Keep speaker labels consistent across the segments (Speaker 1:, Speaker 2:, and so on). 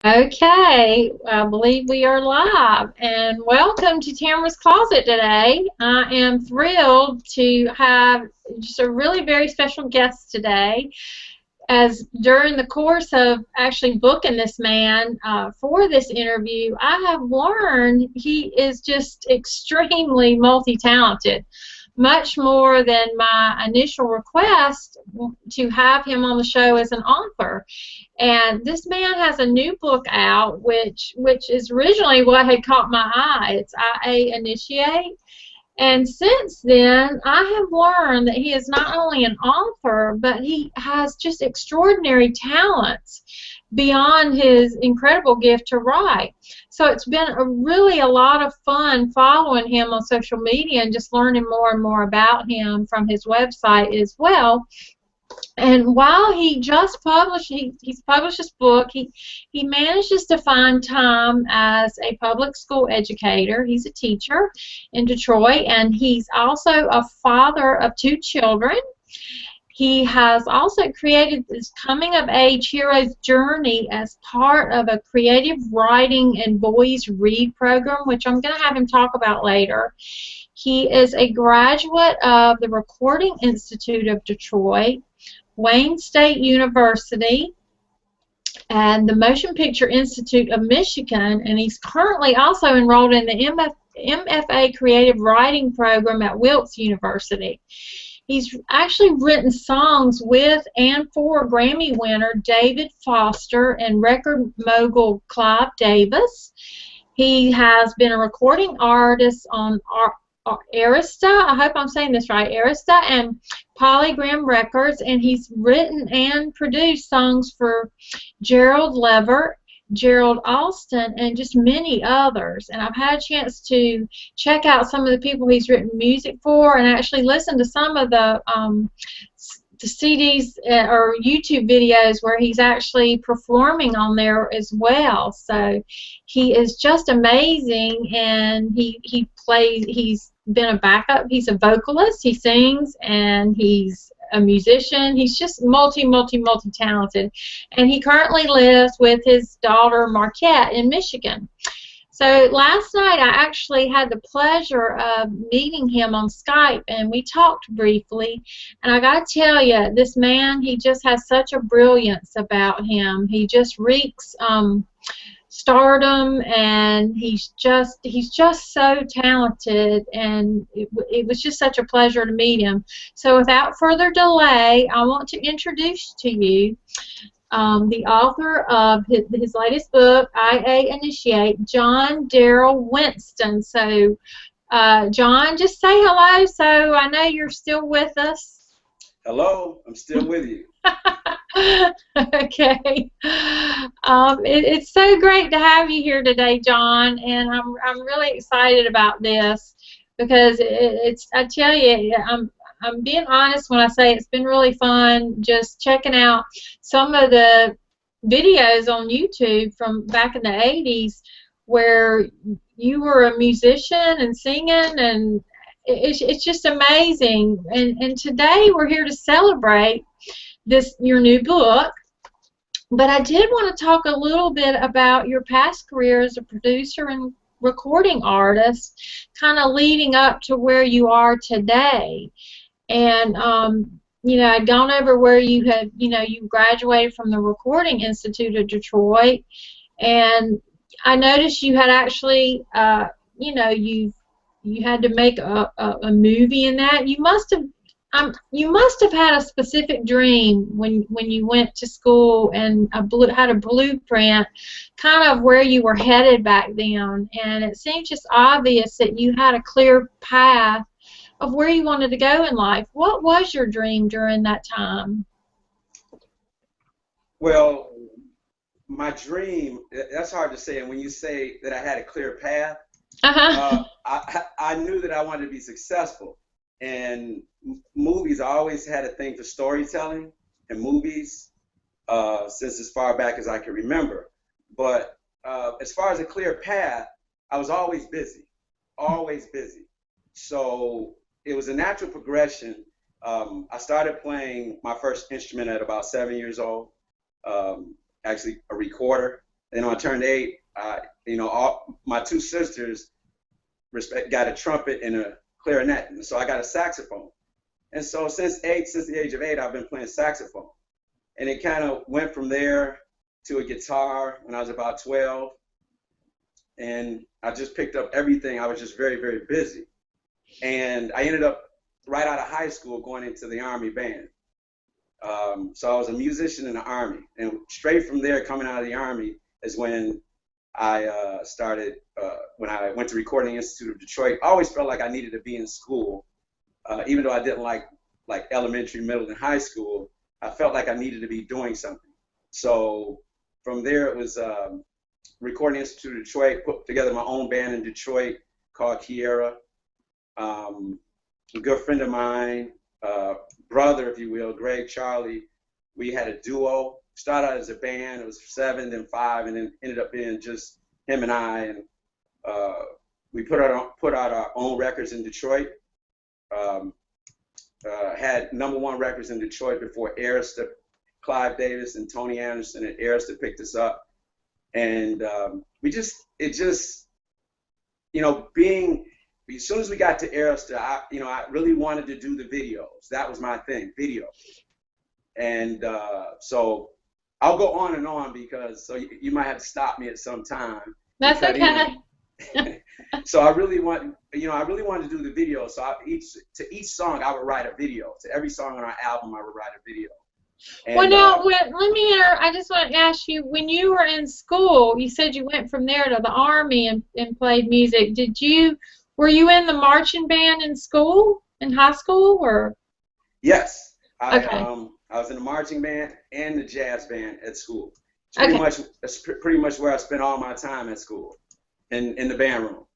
Speaker 1: Okay, I believe we are live, and welcome to Tamarah's Closet today. I am thrilled to have just a really very special guest today, as during the course of actually booking this man for this interview, I have learned he is just extremely multi-talented, much more than my initial request to have him on the show as an author. And this man has a new book out, which is originally what had caught my eye. It's IA Initiate. And since then, I have learned that he is not only an author, but he has just extraordinary talents beyond his incredible gift to write. So it's been really a lot of fun following him on social media and just learning more and more about him from his website as well. And while he just published, he's published this book, he manages to find time as a public school educator. He's a teacher in Detroit, and he's also a father of 2 children. He has also created this coming-of-age hero's journey as part of a creative writing and boys read program, which I'm going to have him talk about later. He is a graduate of the Recording Institute of Detroit, Wayne State University, and the Motion Picture Institute of Michigan, and he's currently also enrolled in the MFA Creative Writing program at Wilkes University. He's actually written songs with and for Grammy winner David Foster and record mogul Clive Davis. He has been a recording artist on Arista, I hope I'm saying this right, Arista and Polygram Records, and he's written and produced songs for Gerald Levert, Gerald Alston, and just many others. And I've had a chance to check out some of the people he's written music for and actually listen to some of the CDs or YouTube videos where he's actually performing on there as well. So he is just amazing, and he's been a backup, he's a vocalist, he sings, and he's a musician. He's just multi-talented, and he currently lives with his daughter Marquette in Michigan. So last night I actually had the pleasure of meeting him on Skype, and we talked briefly, and I got to tell you, this man, he just has such a brilliance about him. He just reeks stardom, and he's just so talented, and it was just such a pleasure to meet him. So without further delay, I want to introduce to you the author of his latest book, IA Initiate, John Darryl Winston. So, John, just say hello so I know you're still with us.
Speaker 2: Hello, I'm still with you.
Speaker 1: Okay. It's so great to have you here today, John, and I'm really excited about this because I tell you, I'm being honest when I say it's been really fun just checking out some of the videos on YouTube from back in the 80s where you were a musician and singing, and it's just amazing. And today we're here to celebrate your new book. But I did want to talk a little bit about your past career as a producer and recording artist, kind of leading up to where you are today. And you know, I'd gone over where you had, you graduated from the Recording Institute of Detroit, and I noticed you had actually, you had to make a movie in that. You must have had a specific dream when you went to school and had a blueprint, kind of where you were headed back then. And it seems just obvious that you had a clear path of where you wanted to go in life. What was your dream during that time?
Speaker 2: Well, my dream, that's hard to say. And when you say that I had a clear path, I knew that I wanted to be successful. And movies, I always had a thing for storytelling and movies since as far back as I can remember. But as far as a clear path, I was always busy, always busy. So it was a natural progression. I started playing my first instrument at about 7 years old, actually a recorder And when I turned 8, all my 2 sisters got a trumpet and a clarinet, and so I got a saxophone. And so since the age of 8, I've been playing saxophone. And it kind of went from there to a guitar when I was about 12. And I just picked up everything. I was just very, very busy. And I ended up right out of high school going into the Army band. So I was a musician in the Army. And straight from there, coming out of the Army, is when I started, when I went to Recording Institute of Detroit. I always felt like I needed to be in school. Even though I didn't like elementary, middle, and high school, I felt like I needed to be doing something. So from there, it was Recording Institute of Detroit, put together my own band in Detroit called Kiera. A good friend of mine, brother, if you will, Greg Charlie, we had a duo. Started out as a band. It was 7, then 5, and then ended up being just him and I. And we put out our own records in Detroit. Had #1 records in Detroit before Arista, Clive Davis and Tony Andersen at Arista picked us up. And as soon as we got to Arista, I really wanted to do the videos. That was my thing, videos. And so I'll go on and on because you might have to stop me at some time.
Speaker 1: That's okay.
Speaker 2: So I really wanted to do the video. So to each song, I would write a video. To every song on our album, I would write a video. And,
Speaker 1: well, now, I just want to ask you, when you were in school, you said you went from there to the Army and played music. Were you in the marching band in school, in high school, or?
Speaker 2: Yes.
Speaker 1: Okay.
Speaker 2: I was in the marching band and the jazz band at school. It's pretty much where I spent all my time at school, in the band room.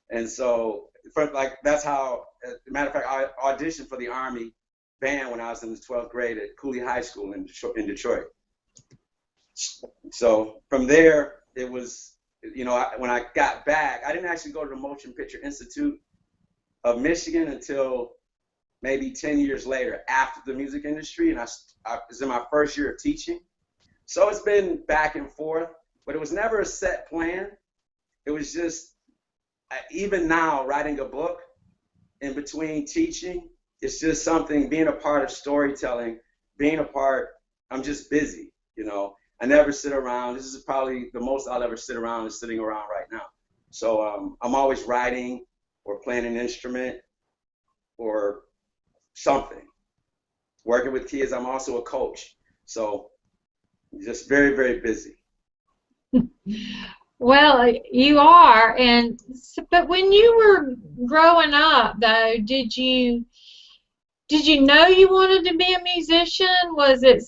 Speaker 2: And so, that's how, as a matter of fact, I auditioned for the Army band when I was in the 12th grade at Cooley High School in Detroit. So from there, it was, when I got back, I didn't actually go to the Motion Picture Institute of Michigan until maybe 10 years later, after the music industry, and I was in my first year of teaching. So it's been back and forth, but it was never a set plan. It was just, even now, writing a book in between teaching, it's just something, being a part of storytelling, I'm just busy, I never sit around. This is probably the most I'll ever sit around is sitting around right now. So I'm always writing or playing an instrument or something. Working with kids, I'm also a coach. So just very, very busy.
Speaker 1: Well, you are, but when you were growing up, though, did you know you wanted to be a musician? Was it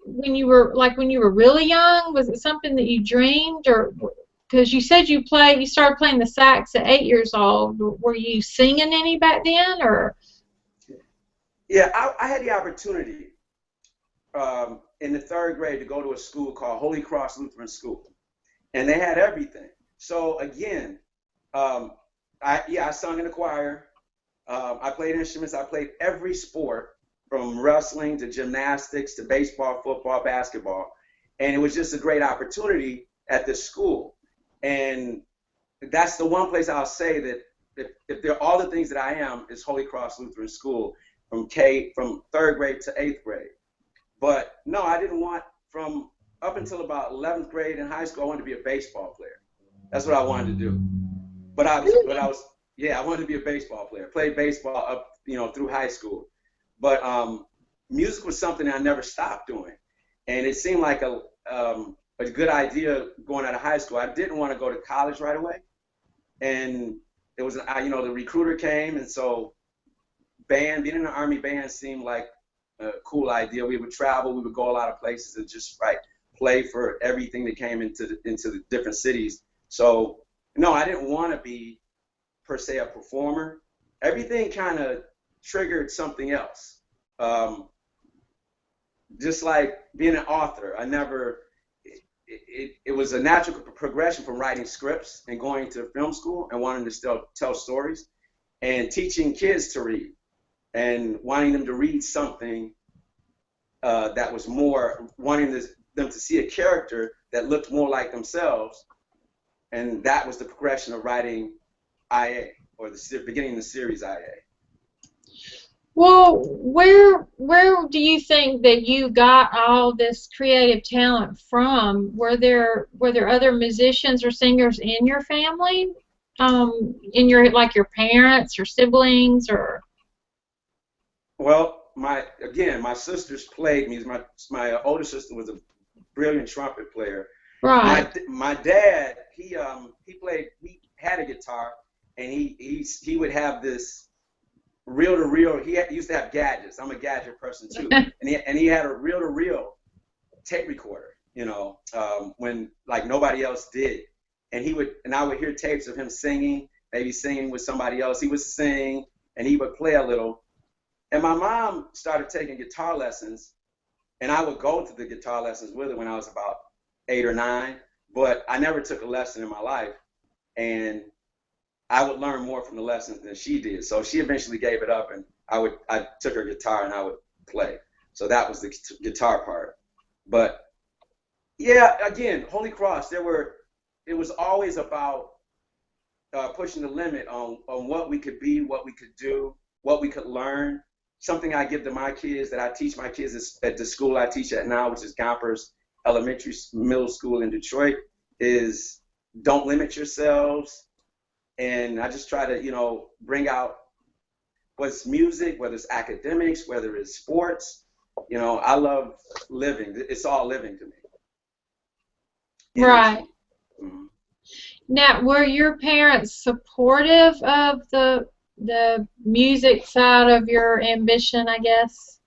Speaker 1: when you were really young? Was it something that you dreamed, or because you said you started playing the sax at 8 years old? Were you singing any back then, or?
Speaker 2: Yeah, I had the opportunity in the 3rd grade to go to a school called Holy Cross Lutheran School. And they had everything. So again, I sung in the choir. I played instruments. I played every sport, from wrestling to gymnastics to baseball, football, basketball. And it was just a great opportunity at this school. And that's the one place I'll say that if they're all the things that I am, is Holy Cross Lutheran School from 3rd grade to 8th grade. But no, I didn't want, from up until about 11th grade in high school, I wanted to be a baseball player. That's what I wanted to do. But I wanted to be a baseball player. Played baseball up, through high school. But music was something I never stopped doing, and it seemed like a good idea going out of high school. I didn't want to go to college right away, and it was, the recruiter came, and so being in the Army band seemed like a cool idea. We would travel, we would go a lot of places, and just play for everything that came into the different cities. So no, I didn't want to be per se a performer. Everything kind of triggered something else. Just like being an author, it was a natural progression from writing scripts and going to film school and wanting to still tell stories, and teaching kids to read and wanting them to read something that was more, wanting them to see a character that looked more like themselves, and that was the progression of writing IA, or the beginning of the series IA.
Speaker 1: Well, where do you think that you got all this creative talent from? Were there other musicians or singers in your family? In your parents or siblings or?
Speaker 2: Well, my sisters played music. My older sister was a brilliant trumpet player.
Speaker 1: Right.
Speaker 2: My dad, he had a guitar, and he would have this reel-to-reel. He used to have gadgets. I'm a gadget person too, and he had a reel-to-reel tape recorder. When like nobody else did, and I would hear tapes of him singing, maybe singing with somebody else. He would sing, and he would play a little. And my mom started taking guitar lessons, and I would go to the guitar lessons with her when I was about 8 or 9. But I never took a lesson in my life, and I would learn more from the lessons than she did. So she eventually gave it up, and I took her guitar and I would play. So that was the guitar part. But yeah, again, Holy Cross, it was always about pushing the limit on what we could be, what we could do, what we could learn. Something I give to my kids, that I teach my kids at the school I teach at now, which is Gompers Elementary Middle School in Detroit, is don't limit yourselves. And I just try to, bring out whether it's music, whether it's academics, whether it's sports. I love living. It's all living to me.
Speaker 1: Right.
Speaker 2: Mm-hmm.
Speaker 1: Now, were your parents supportive of the music side of your ambition, I guess?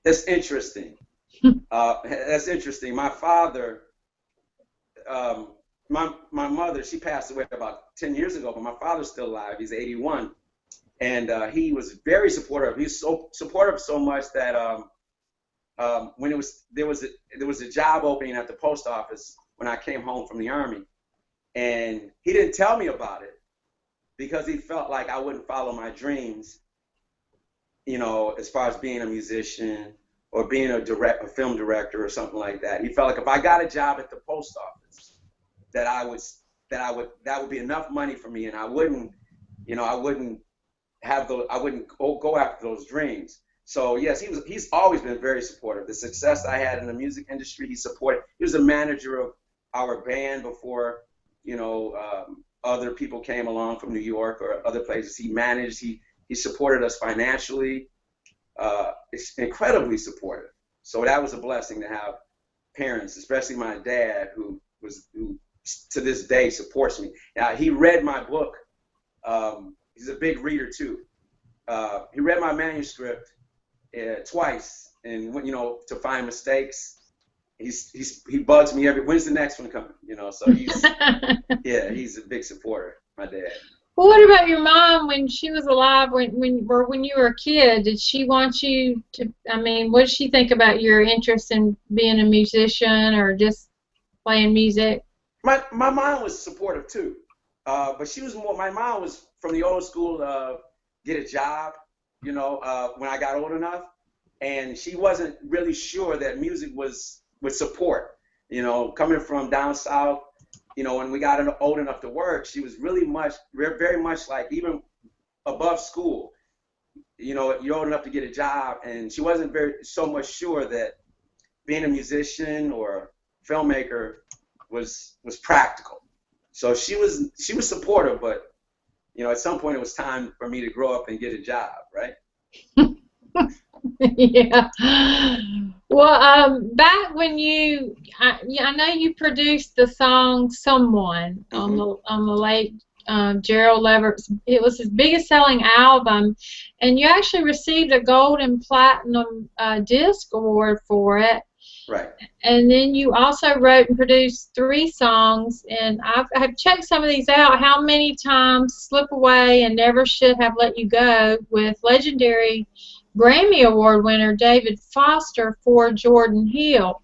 Speaker 2: That's interesting. That's interesting. My father, my mother, she passed away about 10 years ago, but my father's still alive. He's 81, and he was very supportive. He was so supportive, so much that when there was a job opening at the post office when I came home from the Army, and he didn't tell me about it because he felt like I wouldn't follow my dreams, as far as being a musician or being a film director or something like that. He felt like if I got a job at the post office, that would be enough money for me, and I wouldn't go after those dreams. So yes, he's always been very supportive. The success I had in the music industry, he supported. He was a manager of our band before, other people came along from New York or other places. He managed. He supported us financially. It's incredibly supportive. So that was a blessing to have parents, especially my dad, who to this day supports me. Now, he read my book. He's a big reader too. He read my manuscript twice, and to find mistakes. He bugs me when's the next one coming? So he's he's a big supporter, my dad.
Speaker 1: Well, what about your mom when she was alive? When you were a kid, did she want you to? I mean, what did she think about your interest in being a musician or just playing music?
Speaker 2: My mom was supportive too, but she was more. My mom was from the old school of get a job, when I got old enough, and she wasn't really sure that music was with support. Coming from down south, when we got old enough to work, she was very much like even above school. You're old enough to get a job, and she wasn't so much sure that being a musician or filmmaker was practical. So she was supportive, but at some point it was time for me to grow up and get a job, right?
Speaker 1: Yeah. Well, back when I know you produced the song "Someone" on the late Gerald Levert's. It was his biggest selling album, and you actually received a gold and platinum disc award for it.
Speaker 2: Right.
Speaker 1: And then you also wrote and produced 3 songs, and I've checked some of these out. How Many Times, Slip Away, and Never Should Have Let You Go, with legendary Grammy Award winner David Foster for Jordan Hill.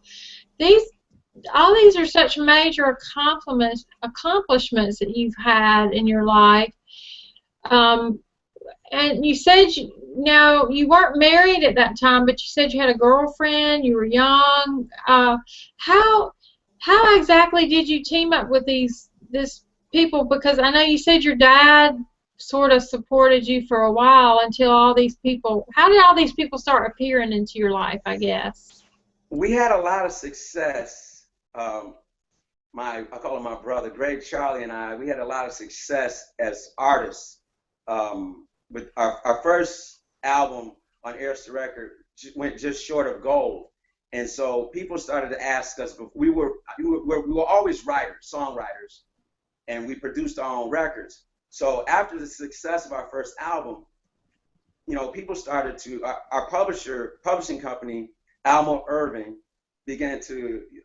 Speaker 1: All these are such major accomplishments that you've had in your life. and you said now you weren't married at that time, but you said you had a girlfriend. You were young. How exactly did you team up with this people? Because I know you said your dad sort of supported you for a while until all these people. How did all these people start appearing into your life, I guess?
Speaker 2: We had a lot of success. I call him my brother, Greg, Charlie, and I. We had a lot of success as artists. With our first album on Andersen record went just short of gold, and so people started to ask us. We were always writers, songwriters, and we produced our own records. So after the success of our first album, people started to our publishing company, Almo Irving,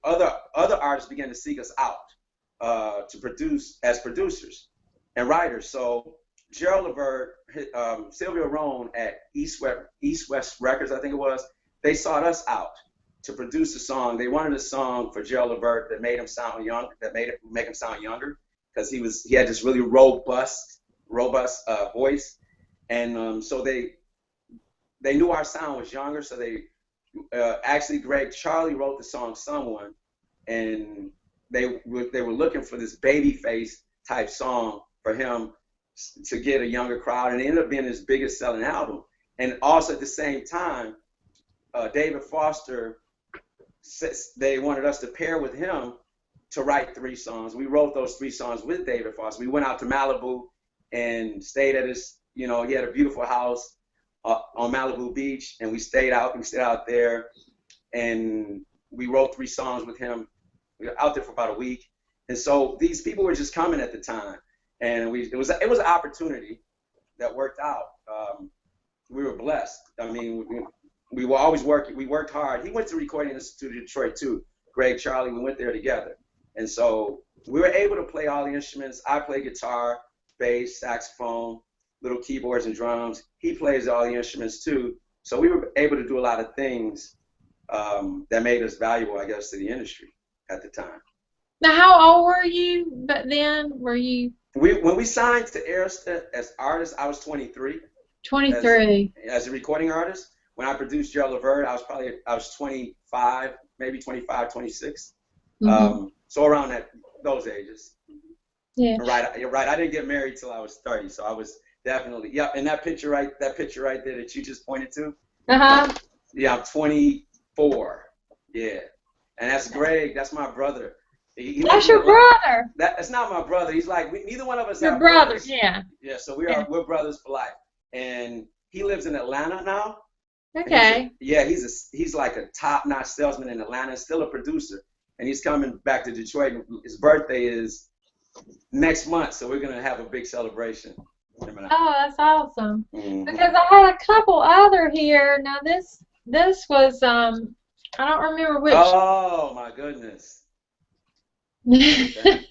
Speaker 2: other artists began to seek us out to produce as producers and writers. So Gerald Levert, Sylvia Rohn at East West Records, I think it was, they sought us out to produce a song. They wanted a song for Gerald Levert that made him sound young, make him sound younger, because he had this really robust voice, and so they knew our sound was younger, so they actually Charlie wrote the song "Someone," and they were looking for this baby face type song for him to get a younger crowd, and it ended up being his biggest selling album. And also at the same time, David Foster, they wanted us to pair with him to write 3 songs. We wrote those 3 songs with David Foster. We went out to Malibu and stayed at his, he had a beautiful house on Malibu Beach, and we stayed out there, and we wrote 3 songs with him. We were out there for about a week, and so these people were just coming at the time, and it was an opportunity that worked out. We were blessed. I mean, we were always working. We worked hard. He went to Recording Institute of Detroit too. Greg, Charlie, we went there together, and so we were able to play all the instruments. I play guitar, bass, saxophone, little keyboards and drums. He plays all the instruments too. So we were able to do a lot of things that made us valuable, I guess, to the industry at the time.
Speaker 1: Now, how old were you back then?
Speaker 2: When we signed to Andersen as artists, I was 23.
Speaker 1: 23.
Speaker 2: As a recording artist. When I produced Gerald Levert, I was 25, maybe 25, 26. Mm-hmm. So around those ages.
Speaker 1: Yeah.
Speaker 2: You're right. I didn't get married till I was 30, so I was definitely, yeah. And that picture right there that you just pointed to. Yeah, I'm 24. Yeah, and that's Greg. That's my brother.
Speaker 1: That's your brother.
Speaker 2: That's not my brother. He's like neither one of us.
Speaker 1: Your
Speaker 2: have
Speaker 1: brothers.
Speaker 2: brothers.
Speaker 1: Yeah.
Speaker 2: Yeah. So we're brothers for life. And he lives in Atlanta now.
Speaker 1: Okay.
Speaker 2: He's like a top-notch salesman in Atlanta. Still a producer, and he's coming back to Detroit. His birthday is next month, so we're gonna have a big celebration.
Speaker 1: Oh, that's awesome.
Speaker 2: Mm-hmm.
Speaker 1: Because I had a couple other here. Now this was I don't remember which.
Speaker 2: Oh my goodness.
Speaker 1: Because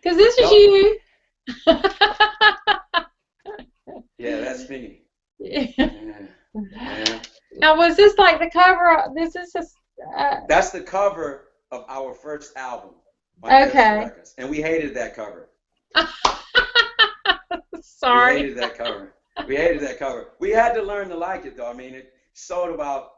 Speaker 1: this is you.
Speaker 2: Yeah, that's me.
Speaker 1: Yeah.
Speaker 2: Yeah.
Speaker 1: Now, was this like the cover?
Speaker 2: That's the cover of our first album.
Speaker 1: Okay.
Speaker 2: And we hated that cover.
Speaker 1: Sorry.
Speaker 2: We hated that cover. We had to learn to like it, though. I mean, it sold a lot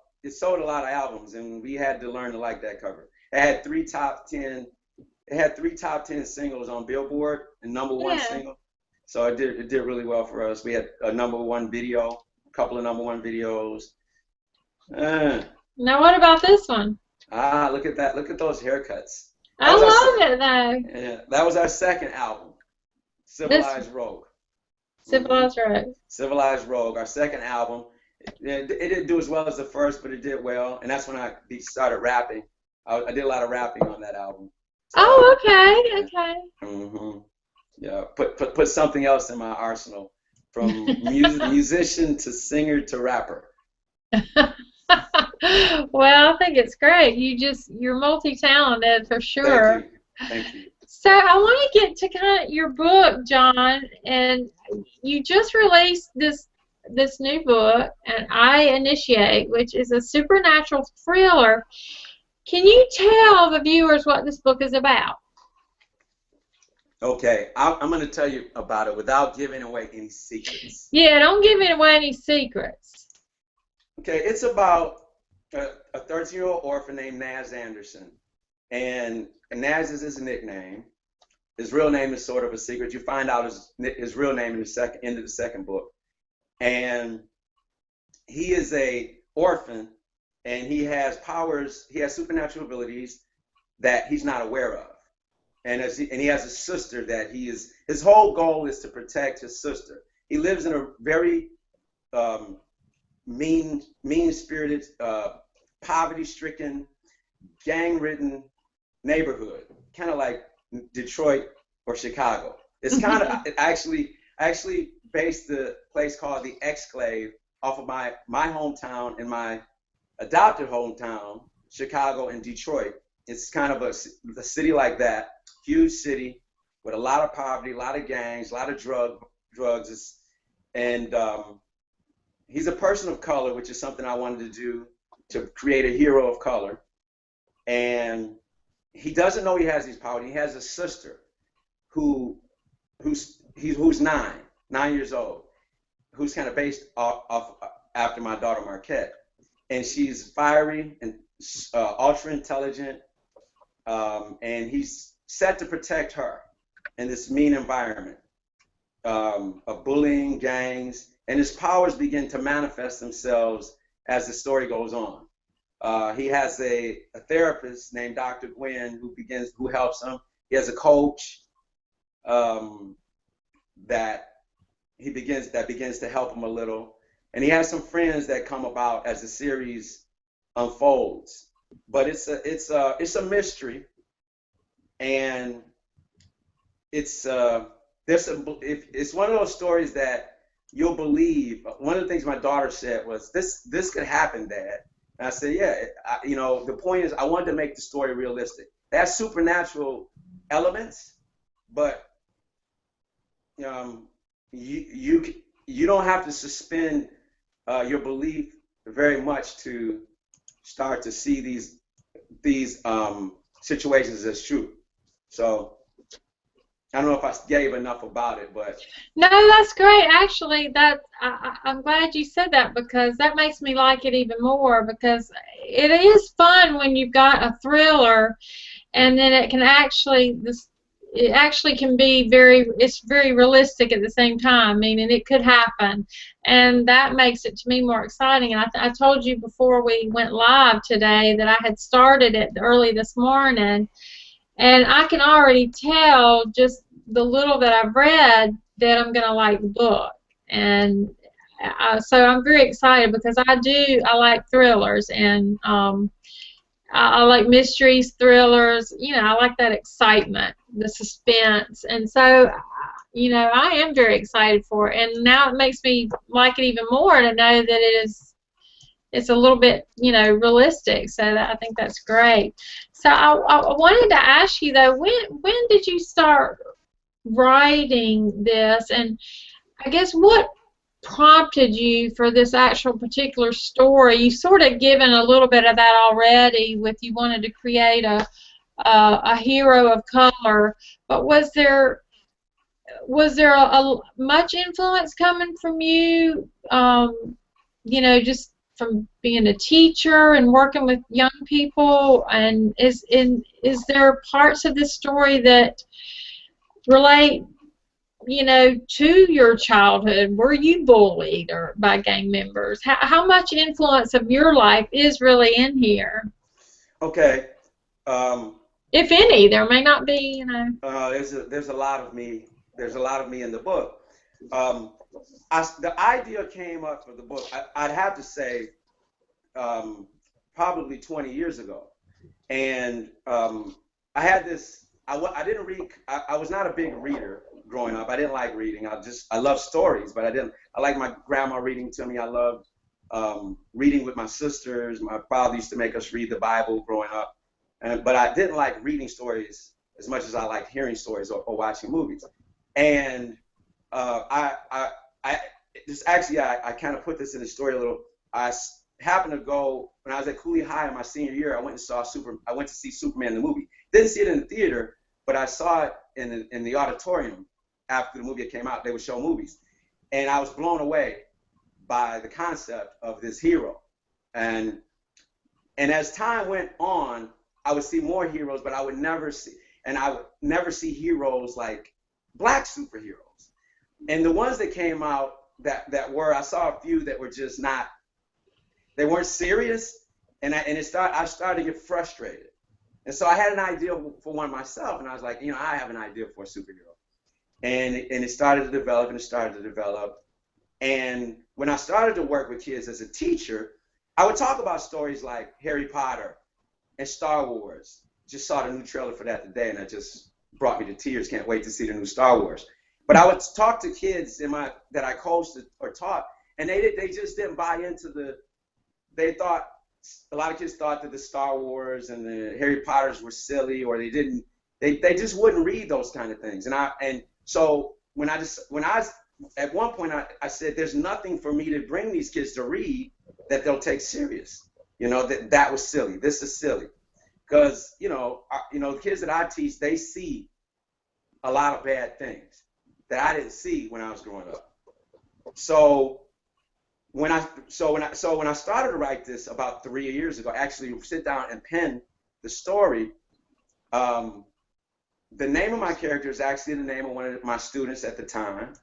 Speaker 2: of albums, and we had to learn to like that cover. It had 3 top 10 singles on Billboard, and #1 single. So it did really well for us. We had a #1 video, a couple of #1 videos.
Speaker 1: Now what about this one?
Speaker 2: Look at that. Look at those haircuts.
Speaker 1: I love it though.
Speaker 2: Yeah, that was our second album, Civilized Rogue. Civilized Rogue, our second album. It didn't do as well as the first, but it did well, and that's when I started rapping. I did a lot of rapping on that album. So,
Speaker 1: okay.
Speaker 2: Mm-hmm. Yeah, put something else in my arsenal, from musician to singer to rapper.
Speaker 1: Well, I think it's great. You're multi-talented for sure.
Speaker 2: Thank you.
Speaker 1: So I want to get to kind of your book, John, and you just released this new book, and I Initiate, which is a supernatural thriller. Can you tell the viewers what this book is about?
Speaker 2: Okay, I'm going to tell you about it without giving away any secrets.
Speaker 1: Yeah, don't give away any secrets.
Speaker 2: Okay, it's about a 13-year-old orphan named Naz Andersen. And Naz is his nickname. His real name is sort of a secret. You find out his real name in the end of the second book. And he is a orphan, and he has powers. He has supernatural abilities that he's not aware of. And he has a sister that his whole goal is to protect his sister. He lives in a very mean-spirited, poverty-stricken, gang-ridden neighborhood, kind of like Detroit or Chicago. It's kind of I actually based the place called the Exclave off of my hometown and my adopted hometown, Chicago and Detroit. It's kind of a city like that, huge city with a lot of poverty, a lot of gangs, a lot of drugs, and he's a person of color, which is something I wanted to do to create a hero of color. And he doesn't know he has these powers. He has a sister who's 9 years old, who's kind of based off after my daughter Marquette, and she's fiery and ultra intelligent, and he's set to protect her in this mean environment of bullying, gangs, and his powers begin to manifest themselves as the story goes on. He has a therapist named Dr. Gwen who helps him. He has a coach that begins to help him a little, and he has some friends that come about as the series unfolds. But it's a mystery, and it's one of those stories that you'll believe. One of the things my daughter said was, "This could happen, Dad." And I said, "Yeah, the point is I wanted to make the story realistic. That's supernatural elements, but you don't have to suspend your belief very much to start to see these situations as true." So I don't know if I gave enough about it, but
Speaker 1: no, that's great. Actually, I'm glad you said that, because that makes me like it even more, because it is fun when you've got a thriller, and then it actually can be it's very realistic at the same time, meaning it could happen, and that makes it to me more exciting. And I told you before we went live today that I had started it early this morning, and I can already tell, just the little that I've read, that I'm going to like the book. And so I'm very excited, because I like thrillers, and I like mysteries, thrillers. I like that excitement, the suspense. And so, I am very excited for it. And now it makes me like it even more to know that it's a little bit, realistic. So I think that's great. So I wanted to ask you, though, when did you start writing this? And I guess what prompted you for this actual particular story? You've sort of given a little bit of that already, with you wanted to create a hero of color, but was there much influence coming from you, just from being a teacher and working with young people? And is there parts of this story that relate, to your childhood? Were you bullied or by gang members? How much influence of your life is really in here?
Speaker 2: Okay.
Speaker 1: If any, there may not be,
Speaker 2: There's a lot of me. There's a lot of me in the book. The idea came up for the book, I'd have to say, probably 20 years ago. And I had this. I didn't read. I was not a big reader growing up. I didn't like reading. I love stories, but I like my grandma reading to me. I loved reading with my sisters. My father used to make us read the Bible growing up, but I didn't like reading stories as much as I liked hearing stories or watching movies. And I kind of put this in the story a little. I happened to go when I was at Cooley High in my senior year. I went to see Superman the movie. Didn't see it in the theater, but I saw it in the auditorium after the movie came out. They would show movies, and I was blown away by the concept of this hero. And as time went on, I would see more heroes, but I would never see heroes like black superheroes. And the ones that came out I saw a few that were just not, they weren't serious, and I started to get frustrated. And so I had an idea for one myself, and I was like, I have an idea for a superhero. And it started to develop, and it started to develop. And when I started to work with kids as a teacher, I would talk about stories like Harry Potter and Star Wars. Just saw the new trailer for that today, and it just brought me to tears. Can't wait to see the new Star Wars. But I would talk to kids that I coached or taught, and they just didn't buy into they thought, a lot of kids thought that the Star Wars and the Harry Potters were silly, or they just wouldn't read those kind of things. And so when I at one point I said, there's nothing for me to bring these kids to read that they'll take serious. That was silly. This is silly. Because, the kids that I teach, they see a lot of bad things that I didn't see when I was growing up. So when I started to write this about 3 years ago, actually sit down and pen the story, the name of my character is actually the name of one of my students at the time.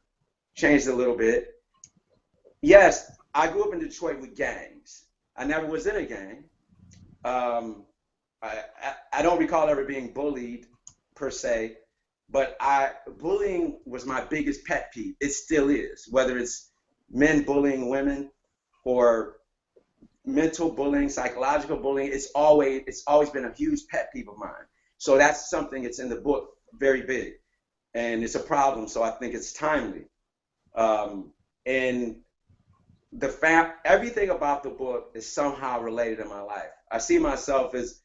Speaker 2: Changed a little bit. Yes, I grew up in Detroit with gangs. I never was in a gang. I don't recall ever being bullied per se, but bullying was my biggest pet peeve. It still is, whether it's men bullying women or mental bullying, psychological bullying. It's always been a huge pet peeve of mine. So that's something that's in the book, very big, and it's a problem. So I think it's timely. And everything about the book is somehow related in my life. I see myself as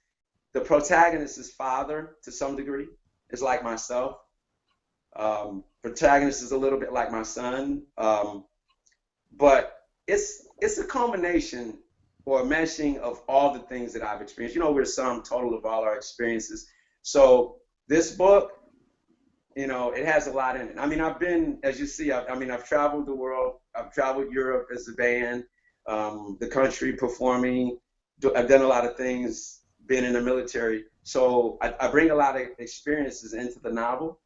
Speaker 2: the protagonist's father to some degree. Is like myself. Protagonist is a little bit like my son. But it's a culmination or a meshing of all the things that I've experienced. We're the sum total of all our experiences. So this book, it has a lot in it. I mean, I've been, as you see, I've traveled the world. I've traveled Europe as a band, the country performing. I've done a lot of things, been in the military. So I bring a lot of experiences into the novel.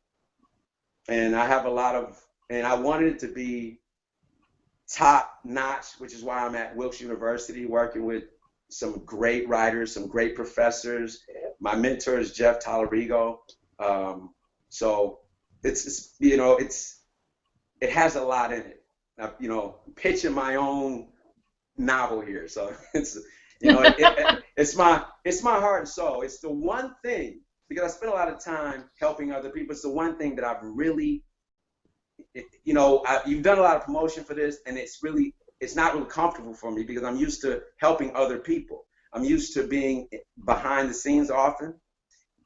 Speaker 2: And I have and I wanted it to be top notch, which is why I'm at Wilkes University working with some great writers, some great professors. My mentor is Jeff Talarigo. So it has a lot in it. Pitching my own novel here. So it's my heart and soul. It's the one thing, because I spend a lot of time helping other people. It's the one thing that I've really, you've done a lot of promotion for this, and it's not really comfortable for me because I'm used to helping other people. I'm used to being behind the scenes often,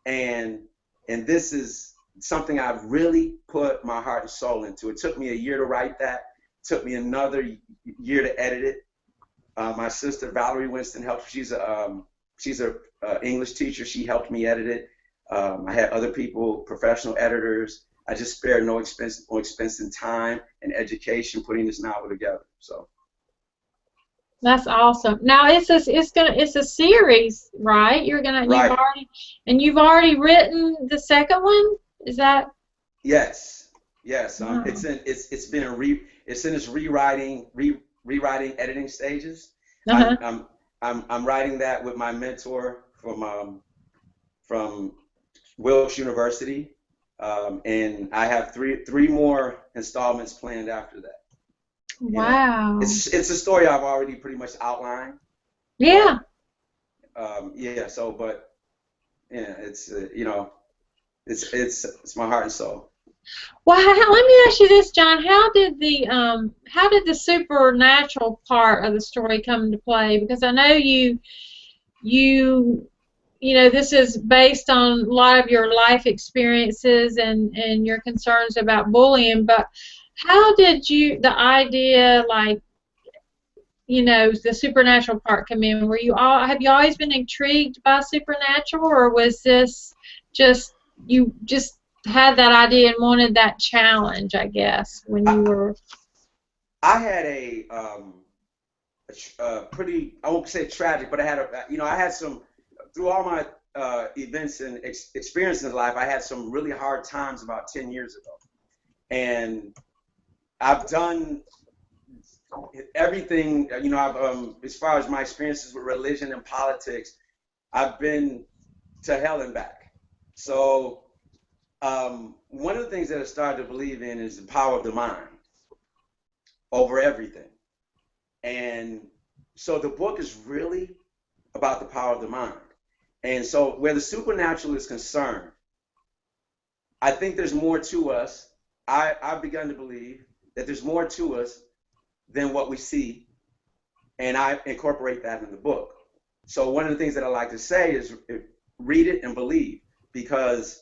Speaker 2: and this is something I've really put my heart and soul into. It took me a year to write that. It took me another year to edit it. My sister Valerie Winston helped. She's a English teacher. She helped me edit it. I had other people, professional editors. I just spared no expense in time and education putting this novel together. So
Speaker 1: that's awesome. Now it's a series, right?
Speaker 2: Right.
Speaker 1: You've already written the second one. Is that?
Speaker 2: Yes.
Speaker 1: Wow.
Speaker 2: It's in its rewriting editing stages.
Speaker 1: Uh-huh.
Speaker 2: I'm writing that with my mentor from Wilkes University, and I have three more installments planned after that.
Speaker 1: Wow.
Speaker 2: It's a story I've already pretty much outlined.
Speaker 1: Yeah.
Speaker 2: It's my heart and soul.
Speaker 1: Well, let me ask you this, John. How did the supernatural part of the story come into play? Because I know this is based on a lot of your life experiences and your concerns about bullying. But how did the idea, the supernatural part come in? Have you always been intrigued by supernatural, or was this you just had that idea and wanted that challenge, I guess, when you were?
Speaker 2: I had a pretty, I won't say tragic, but I had I had some, through all my events and experiences in life, I had some really hard times about 10 years ago. And I've done everything, I've, as far as my experiences with religion and politics, I've been to hell and back. So one of the things that I started to believe in is the power of the mind over everything. And so the book is really about the power of the mind. And so where the supernatural is concerned, I think there's more to us. I've begun to believe that there's more to us than what we see, and I incorporate that in the book. So one of the things that I like to say is read it and believe, because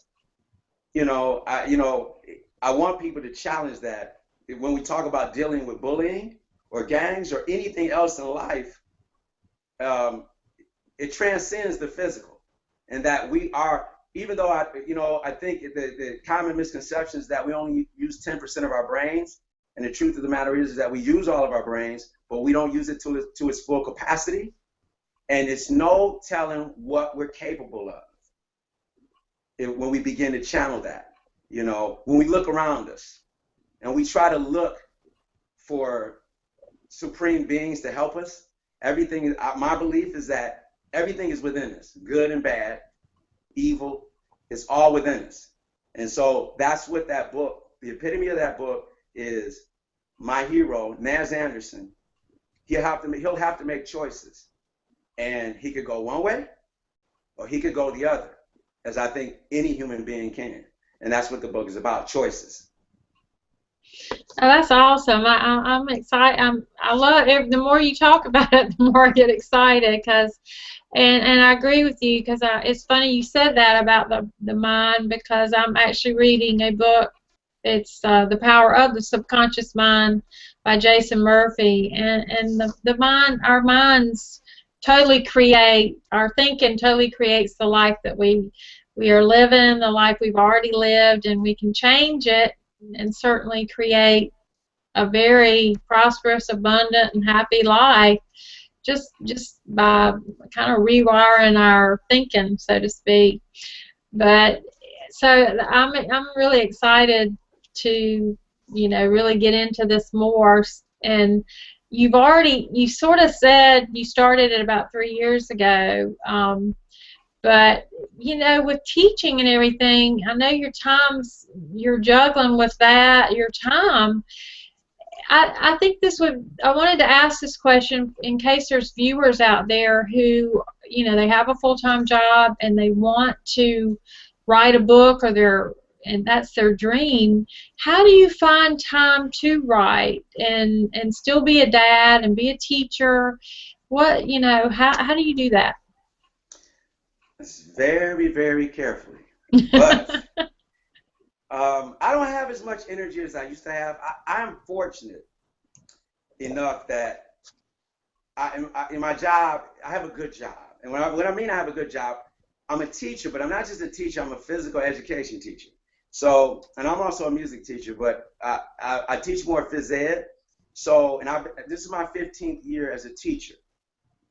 Speaker 2: I want people to challenge that when we talk about dealing with bullying or gangs or anything else in life. It transcends the physical, and that we are, even though I think the common misconception is that we only use 10% of our brains, and the truth of the matter is that we use all of our brains, but we don't use it to its full capacity, and it's no telling what we're capable of when we begin to channel that. When we look around us and we try to look for supreme beings to help us, my belief is that everything is within us, good and bad, evil, it's all within us. And so that's what that book, the epitome of that book is. My hero, Naz Andersen, he'll have to make choices. And he could go one way or he could go the other, as I think any human being can. And that's what the book is about, choices.
Speaker 1: Oh, that's awesome. I'm excited. I love it. The more you talk about it, the more I get excited, and I agree with you, because it's funny you said that about the mind, because I'm actually reading a book. It's The Power of the Subconscious Mind by Jason Murphy, and the mind, our minds totally create, our thinking totally creates the life that we are living, the life we've already lived, and we can change it and certainly create a very prosperous, abundant, and happy life just by kind of rewiring our thinking, so to speak. But so I'm really excited to really get into this more. And you sort of said you started it about 3 years ago, but with teaching and everything, I know you're juggling with that, your time. I think I wanted to ask this question in case there's viewers out there who, they have a full-time job and they want to write a book, and that's their dream. How do you find time to write and still be a dad and be a teacher? How do you do that?
Speaker 2: It's very, very carefully. But I don't have as much energy as I used to have. I'm fortunate enough that in my job, I have a good job. And when I mean I have a good job, I'm a teacher, but I'm not just a teacher, I'm a physical education teacher. So, and I'm also a music teacher, but I teach more phys ed. So, this is my 15th year as a teacher.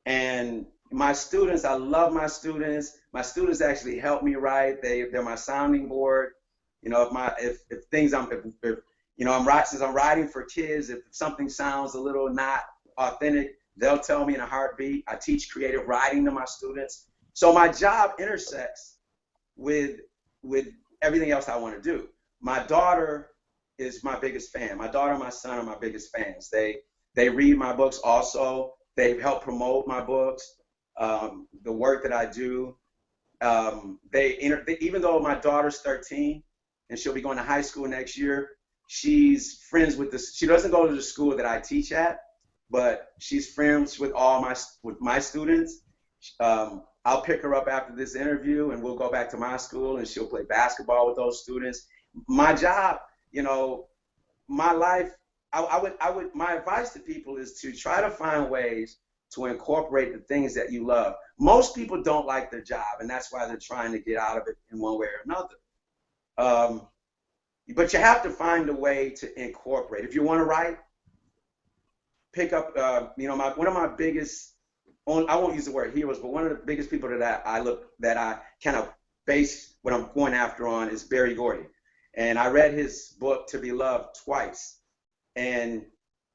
Speaker 2: And my students, I love my students. My students actually help me write. They're my sounding board. If things since I'm writing for kids, if something sounds a little not authentic, they'll tell me in a heartbeat. I teach creative writing to my students. So my job intersects with everything else I want to do. My daughter is my biggest fan. My daughter and my son are my biggest fans. They read my books also. They help promote my books, the work that I do. Even though my daughter's 13 and she'll be going to high school next year, she's friends with she doesn't go to the school that I teach at, but she's friends with my students. I'll pick her up after this interview and we'll go back to my school and she'll play basketball with those students. My job, my life, my advice to people is to try to find ways to incorporate the things that you love. Most people don't like their job, and that's why they're trying to get out of it in one way or another. But you have to find a way to incorporate. If you want to write, pick up, one of my biggest, I won't use the word heroes, but one of the biggest people that I kind of base what I'm going after on is Berry Gordy. And I read his book, To Be Loved, twice. And,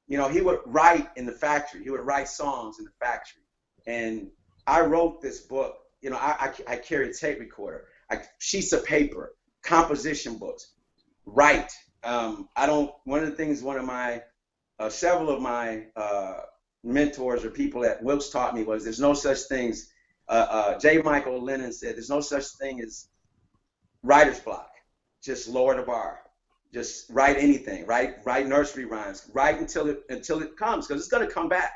Speaker 2: he would write in the factory. He would write songs in the factory. And I wrote this book. I carry a tape recorder, sheets of paper, composition books, write. One of the things, several of my mentors or people at Wilkes taught me was there's no such things. J. Michael Lennon said there's no such thing as writer's block. Just lower the bar. Just write anything. Write nursery rhymes. Write until it comes, because it's going to come back.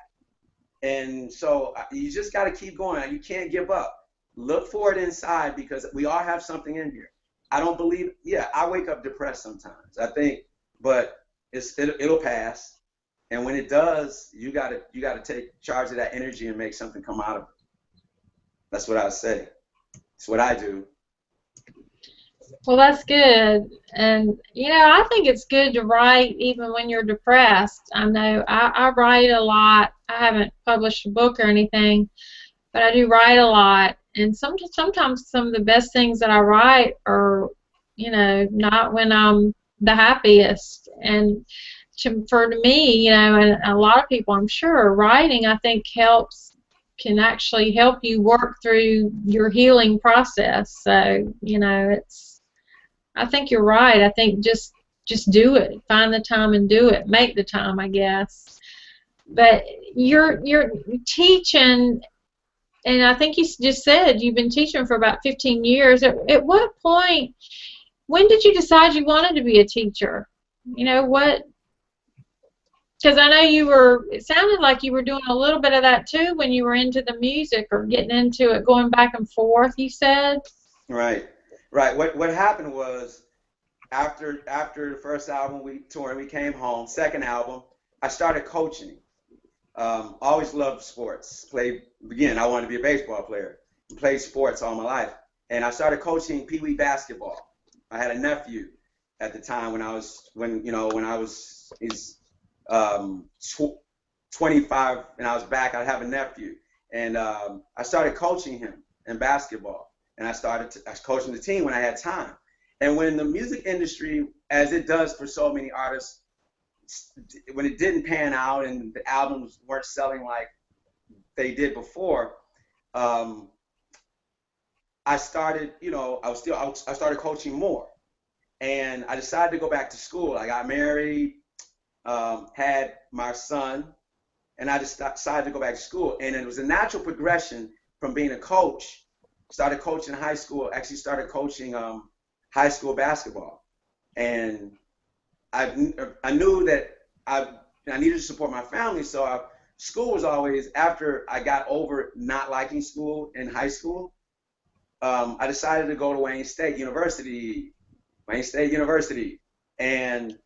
Speaker 2: And so you just got to keep going. You can't give up. Look for it inside, because we all have something in here. I don't believe. Yeah, I wake up depressed sometimes, I think, but it'll pass. And when it does, you gotta take charge of that energy and make something come out of it. That's what I say. It's what I do.
Speaker 1: Well, that's good. And, I think it's good to write even when you're depressed. I know I write a lot. I haven't published a book or anything, but I do write a lot. And sometimes some of the best things that I write are, not when I'm the happiest. And for me, and a lot of people, I'm sure, writing, I think, can actually help you work through your healing process. So, I think you're right. I think just do it. Find the time and do it. Make the time, I guess. But you're teaching, and I think you just said you've been teaching for about 15 years. At what point, when did you decide you wanted to be a teacher? What? Because I know it sounded like you were doing a little bit of that too when you were into the music or getting into it, going back and forth, you said?
Speaker 2: Right. What happened was, after the first album we toured, we came home, second album, I started coaching. Always loved sports. I wanted to be a baseball player. Played sports all my life. And I started coaching Pee Wee basketball. I had a nephew at the time when I was 25 and I was back. I have a nephew, and I started coaching him in basketball. And I was coaching the team when I had time. And when the music industry, as it does for so many artists, when it didn't pan out and the albums weren't selling like they did before, I started, I started coaching more. And I decided to go back to school. I got married, had my son, and I just decided to go back to school. And it was a natural progression from being a coach. Started coaching high school, actually started coaching high school basketball. And I knew that I needed to support my family, so school was always, after I got over not liking school in high school, I decided to go to Wayne State University, and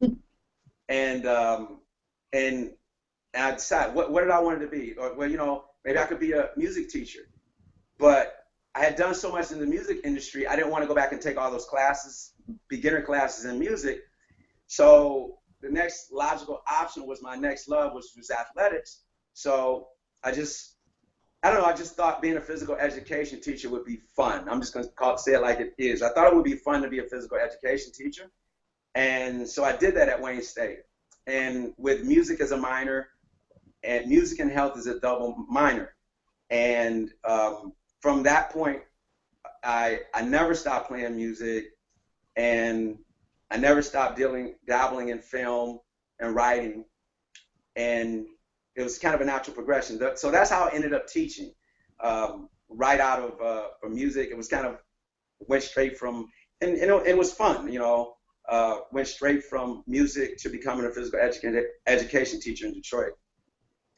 Speaker 2: I decided what did I want to be? Or, maybe I could be a music teacher, but I had done so much in the music industry, I didn't want to go back and take all those classes, beginner classes in music. So the next logical option was my next love, which was athletics. So I just thought being a physical education teacher would be fun. I'm just going to say it like it is. I thought it would be fun to be a physical education teacher. And so I did that at Wayne State. And with music as a minor and music and health as a double minor. And from that point, I never stopped playing music, and I never stopped dabbling in film and writing, and it was kind of a natural progression. So that's how I ended up teaching, right out of from music. It was kind of went straight from, and it was fun, went straight from music to becoming a physical education teacher in Detroit,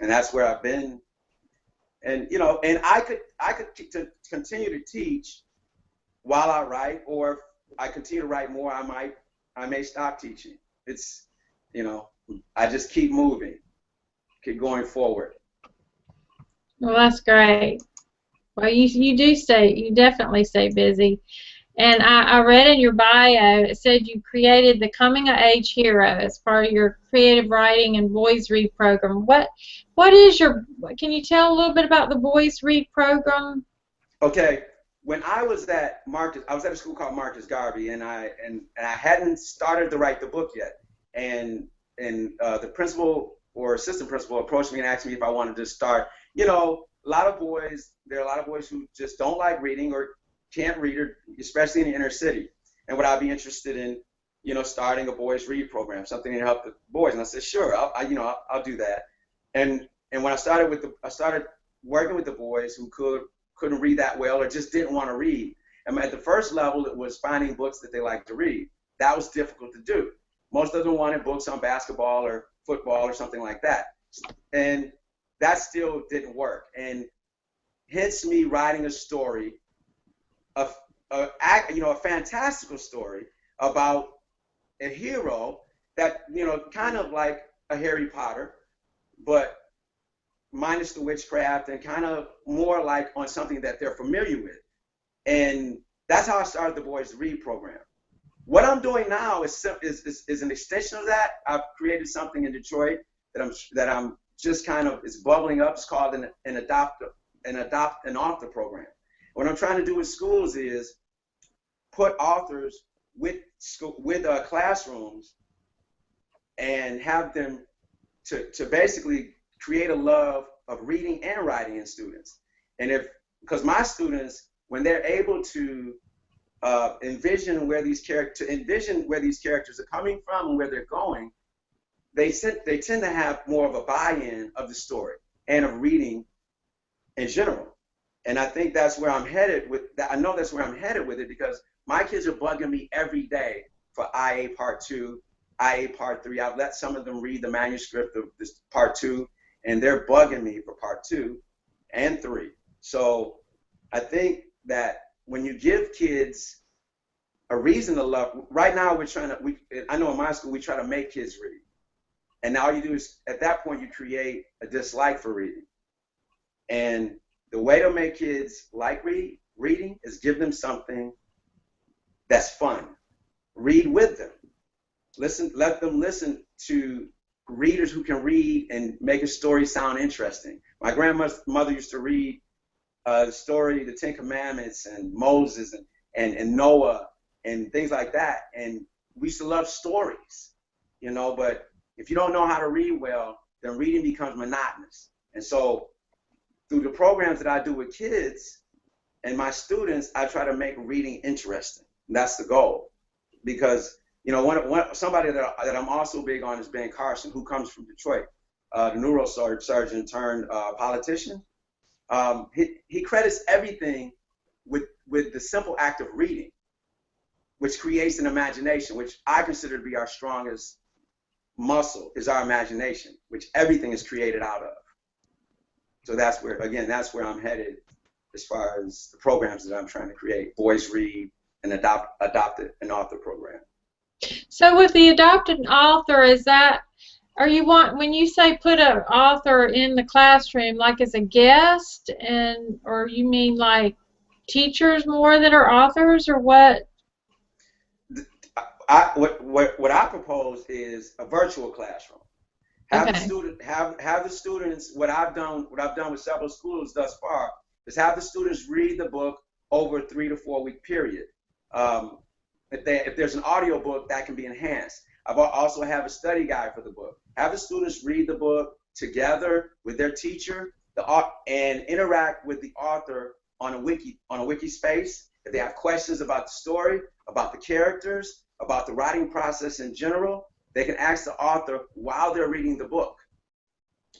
Speaker 2: and that's where I've been. And and I could continue to teach while I write, or if I continue to write more, I may stop teaching. It's I just keep moving, keep going forward.
Speaker 1: Well, that's great. Well, you definitely stay busy. And I read in your bio, it said you created the Coming of Age Hero as part of your creative writing and Boys Read program. What is your, can you tell a little bit about the Boys Read program?
Speaker 2: Okay. When I was at Marcus, I was at a school called Marcus Garvey, and I hadn't started to write the book yet. And the principal or assistant principal approached me and asked me if I wanted to start. You know, there are a lot of boys who just don't like reading or can't read, or especially in the inner city. And would I be interested in, you know, starting a boys read program, something to help the boys? And I said, sure, I'll do that. And when I started working with the boys who couldn't read that well or just didn't want to read. And at the first level, it was finding books that they liked to read. That was difficult to do. Most of them wanted books on basketball or football or something like that. And that still didn't work. And hence me writing a story, a fantastical story about a hero that, you know, kind of like a Harry Potter, but minus the witchcraft and kind of more like on something that they're familiar with. And that's how I started the Boys Read program. What I'm doing now is an extension of that. I've created something in Detroit that I'm just kind of, it's bubbling up. It's called an adopt an author program. What I'm trying to do with schools is put authors with classrooms and have them to basically create a love of reading and writing in students. And because my students, when they're able to envision where these characters are coming from and where they're going, they tend to have more of a buy-in of the story and of reading in general. And I think that's where I'm headed with that. I know that's where I'm headed with it, because my kids are bugging me every day for IA Part 2, IA Part 3. I've let some of them read the manuscript of this Part 2, and they're bugging me for Part 2 and 3. So I think that when you give kids a reason to love, right now I know in my school we try to make kids read. And all you do is, at that point, you create a dislike for reading. And the way to make kids like reading is give them something that's fun. Read with them. Let them listen to readers who can read and make a story sound interesting. My grandmother used to read the story, the Ten Commandments, and Moses and Noah and things like that. And we used to love stories, you know, but if you don't know how to read well, then reading becomes monotonous. And so through the programs that I do with kids and my students, I try to make reading interesting. And that's the goal. Because, you know, somebody that I'm also big on is Ben Carson, who comes from Detroit, the neurosurgeon turned politician. He credits everything with the simple act of reading, which creates an imagination, which I consider to be our strongest muscle, is our imagination, which everything is created out of. So that's where I'm headed as far as the programs that I'm trying to create. Boys Read and adopted an author program.
Speaker 1: So with the adopted author, when you say put an author in the classroom, like as a guest, or you mean like teachers more that are authors, or what?
Speaker 2: What I propose is a virtual classroom. Have the students. What I've done with several schools thus far is have the students read the book over a 3 to 4 week period. If there's an audio book, that can be enhanced. I've also have a study guide for the book. Have the students read the book together with their teacher, and interact with the author on a wiki space. If they have questions about the story, about the characters, about the writing process in general, they can ask the author while they're reading the book.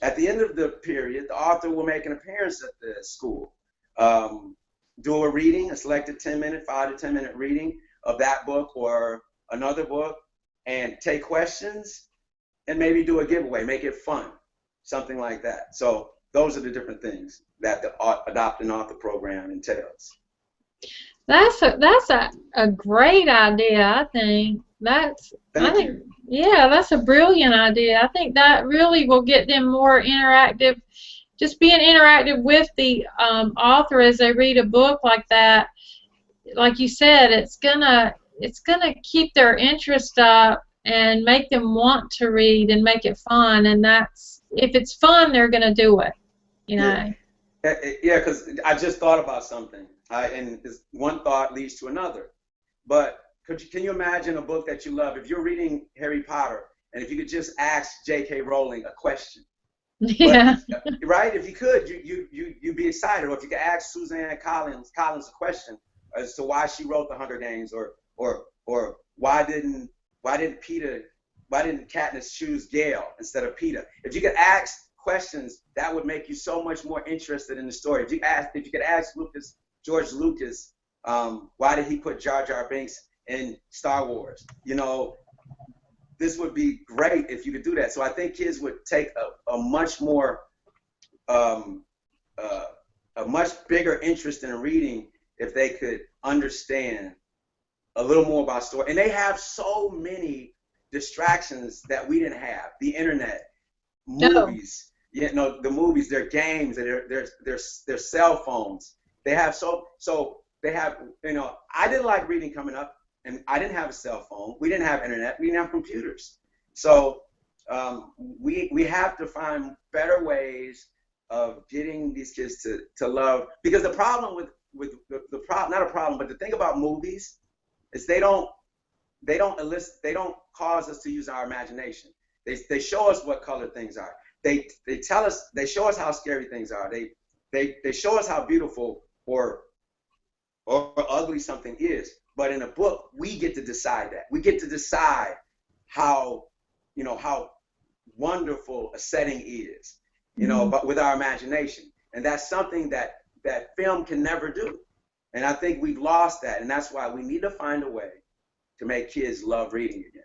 Speaker 2: At the end of the period, the author will make an appearance at the school, do a reading, a selected 5 to 10 minute reading of that book or another book, and take questions, and maybe do a giveaway, make it fun, something like that. So those are the different things that the Adopt an Author program entails.
Speaker 1: That's a great idea. I think that's a brilliant idea. I think that really will get them more interactive. Just being interactive with the author as they read a book like that like you said, it's gonna keep their interest up and make them want to read and make it fun. And that's, if it's fun, they're gonna do it. You know.
Speaker 2: Yeah, because I just thought about something, and one thought leads to another. But can you imagine a book that you love? If you're reading Harry Potter, and if you could just ask J.K. Rowling a question,
Speaker 1: Yeah.
Speaker 2: right? If you could, you'd be excited. Or if you could ask Suzanne Collins a question as to why she wrote The Hunger Games, or why didn't Katniss choose Gale instead of Peeta? If you could ask questions, that would make you so much more interested in the story. If you could ask George Lucas, why did he put Jar Jar Binks in Star Wars? You know, this would be great if you could do that. So I think kids would take a much more, a much bigger interest in reading if they could understand a little more about story. And they have so many distractions that we didn't have. The internet, movies, the movies, their games, their cell phones. They have they have, I didn't like reading coming up, and I didn't have a cell phone. We didn't have internet. We didn't have computers. So we have to find better ways of getting these kids to love. Because the problem the problem, not a problem, but the thing about movies is they don't cause us to use our imagination. They show us what color things are. They show us how scary things are. They show us how beautiful or ugly something is. But in a book, we get to decide that. We get to decide how wonderful a setting is, but with our imagination. And that's something that film can never do. And I think we've lost that. And that's why we need to find a way to make kids love reading again.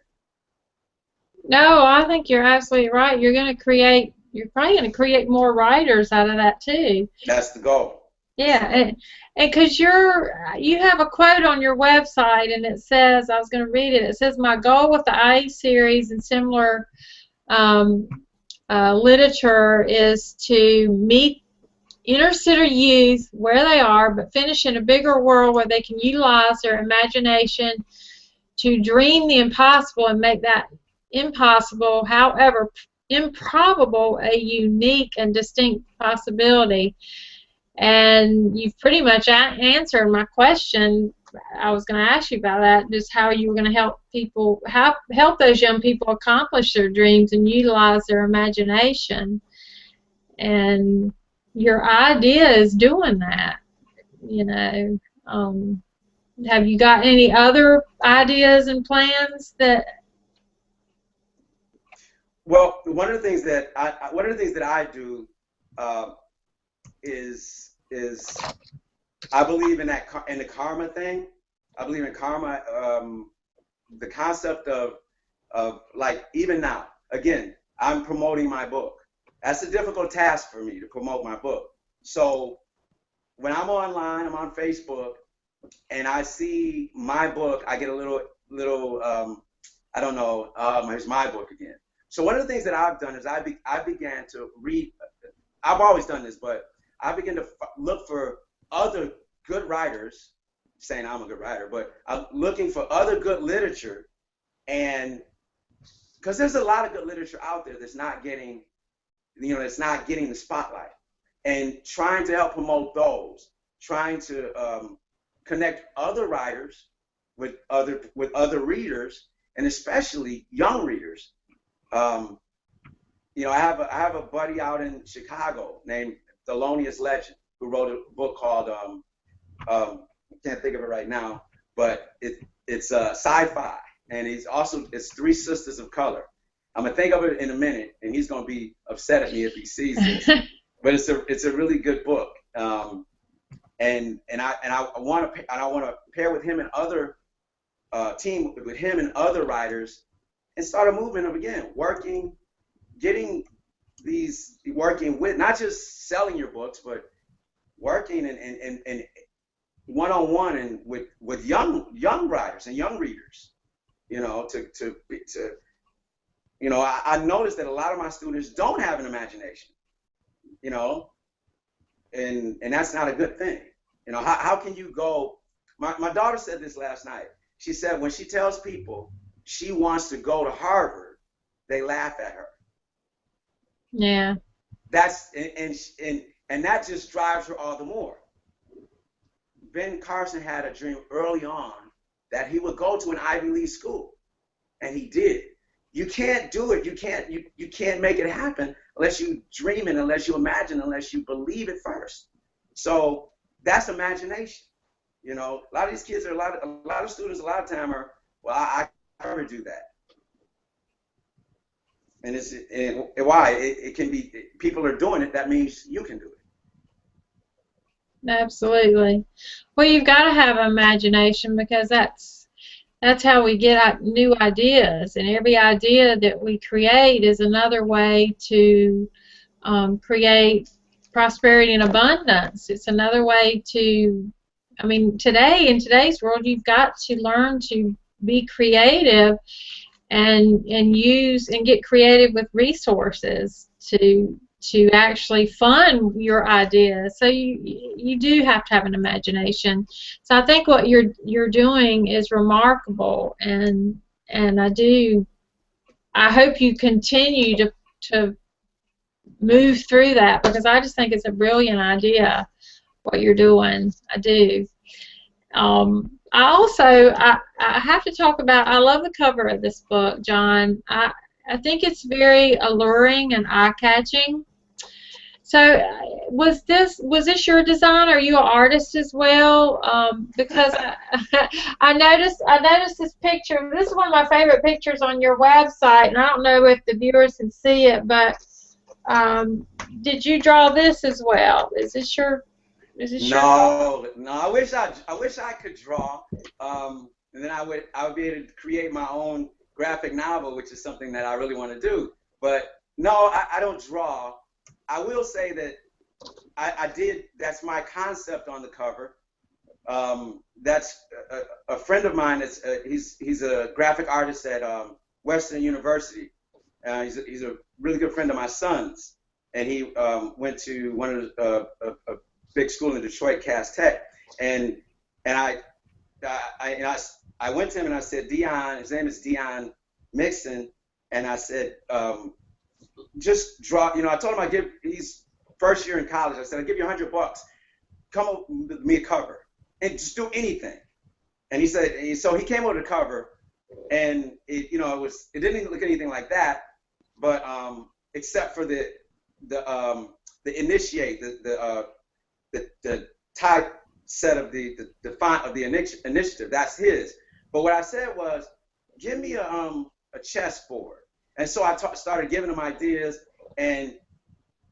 Speaker 1: No, I think you're absolutely right. You're probably going to create more writers out of that too.
Speaker 2: That's the goal.
Speaker 1: Yeah, and because you have a quote on your website, and it says, I was going to read it. It says, "My goal with the IA series and similar literature is to meet inner city youth where they are, but finish in a bigger world where they can utilize their imagination to dream the impossible and make that impossible, however improbable, a unique and distinct possibility." And you've pretty much answered my question. I was going to ask you about that, just how you were going to help those young people accomplish their dreams and utilize their imagination. And your idea is doing that. Have you got any other ideas and plans that?
Speaker 2: Well, one of the things that I do is I believe in the karma thing. I believe in karma. The concept of like, even now, again, I'm promoting my book. That's a difficult task for me to promote my book. So when I'm online, I'm on Facebook, and I see my book, I get a little I don't know, here's my book again. So one of the things that I've done is I began to read. I've always done this, but I began to look for other good writers, saying I'm a good writer, but I'm looking for other good literature, and because there's a lot of good literature out there that's not getting, the spotlight, and trying to help promote those, trying to connect other writers with other readers, and especially young readers. I have a buddy out in Chicago named Thelonious Legend, who wrote a book called I can't think of it right now, but it's sci-fi, and it's Three Sisters of Color. I'm gonna think of it in a minute, and he's gonna be upset at me if he sees this. But it's a really good book, and I want to pair with him and other team with him and other writers, and start a movement of, again, working with, not just selling your books, but working and one-on-one and with young writers and young readers. I noticed that a lot of my students don't have an imagination, and that's not a good thing. How can you go My daughter said this last night. She said when she tells people she wants to go to Harvard, they laugh at her.
Speaker 1: Yeah.
Speaker 2: That's and that just drives her all the more. Ben Carson had a dream early on that he would go to an Ivy League school, and he did. You can't do it. You can't make it happen unless you dream it, unless you imagine, unless you believe it first. So that's imagination. You know, a lot of these kids are a lot of students. A lot of time are, well, I never do that. And why? It can be, people are doing it, that means you can do it.
Speaker 1: Absolutely. Well, you've got to have imagination, because that's how we get new ideas, and every idea that we create is another way to create prosperity and abundance. It's another way to, I mean, in today's world, you've got to learn to be creative and use and get creative with resources to actually fund your ideas. So you do have to have an imagination. So I think what you're doing is remarkable, and I hope you continue to move through that, because I just think it's a brilliant idea what you're doing. I do. I have to talk about, I love the cover of this book, John. I think it's very alluring and eye-catching. So was this your design? Are you an artist as well? Because I noticed this picture. This is one of my favorite pictures on your website, and I don't know if the viewers can see it, but did you draw this as well? Is this your?
Speaker 2: No. I wish I could draw, and then I would be able to create my own graphic novel, which is something that I really want to do. But no, I don't draw. I will say that I did. That's my concept on the cover. That's a friend of mine. He's a graphic artist at Western University. He's a really good friend of my son's, and he went to one of a big school in Detroit, Cass Tech, and I went to him and I said, Dion, his name is Dion Mixon, and I said, just draw. You know, I told him he's first year in college. I said, I'll give you $100. Come up with me a cover and just do anything. And he said, so he came up with a cover, and it didn't look anything like that, but except for the initiate, the type set of the font of the initiative. That's his. But what I said was, give me a chessboard. And so I started giving him ideas, and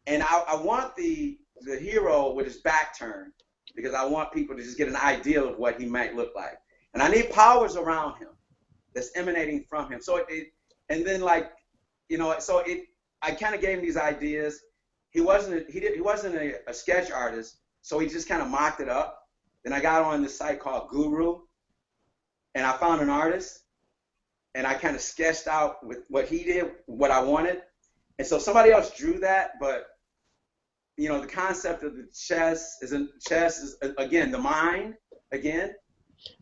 Speaker 2: I want the hero with his back turned, because I want people to just get an idea of what he might look like. And I need powers around him that's emanating from him. So I kind of gave him these ideas. He wasn't a sketch artist, so he just kind of mocked it up. Then I got on this site called Guru, and I found an artist, and I kind of sketched out with what he did, what I wanted. And so somebody else drew that, but you know, the concept of the chess is again the mind again.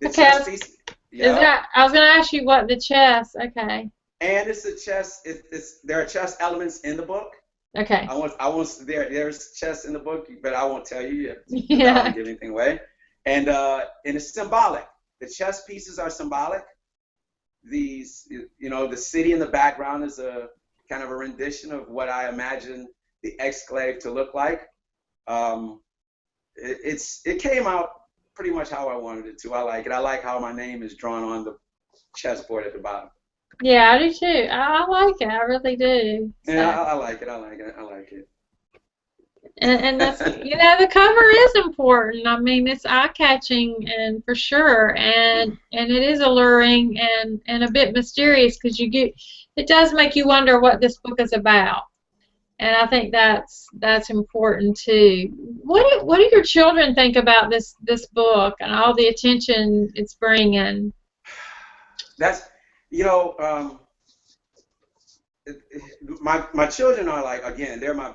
Speaker 2: The chess piece. Yeah.
Speaker 1: I was going to ask you what the chess. Okay.
Speaker 2: And it's a chess. There are chess elements in the book.
Speaker 1: Okay.
Speaker 2: There's chess in the book, but I won't tell you yet.
Speaker 1: Yeah.
Speaker 2: I won't give anything away. And it's symbolic. The chess pieces are symbolic. The city in the background is a kind of a rendition of what I imagine the Exclave to look like. It came out pretty much how I wanted it to. I like it. I like how my name is drawn on the chessboard at the bottom.
Speaker 1: Yeah, I do too. I like it. I really do. So.
Speaker 2: Yeah, I like it.
Speaker 1: And that's, the cover is important. I mean, it's eye-catching, and for sure, and it is alluring and a bit mysterious, because it does make you wonder what this book is about. And I think that's important too. What do your children think about this book and all the attention it's bringing?
Speaker 2: That's my children are like, again, they're my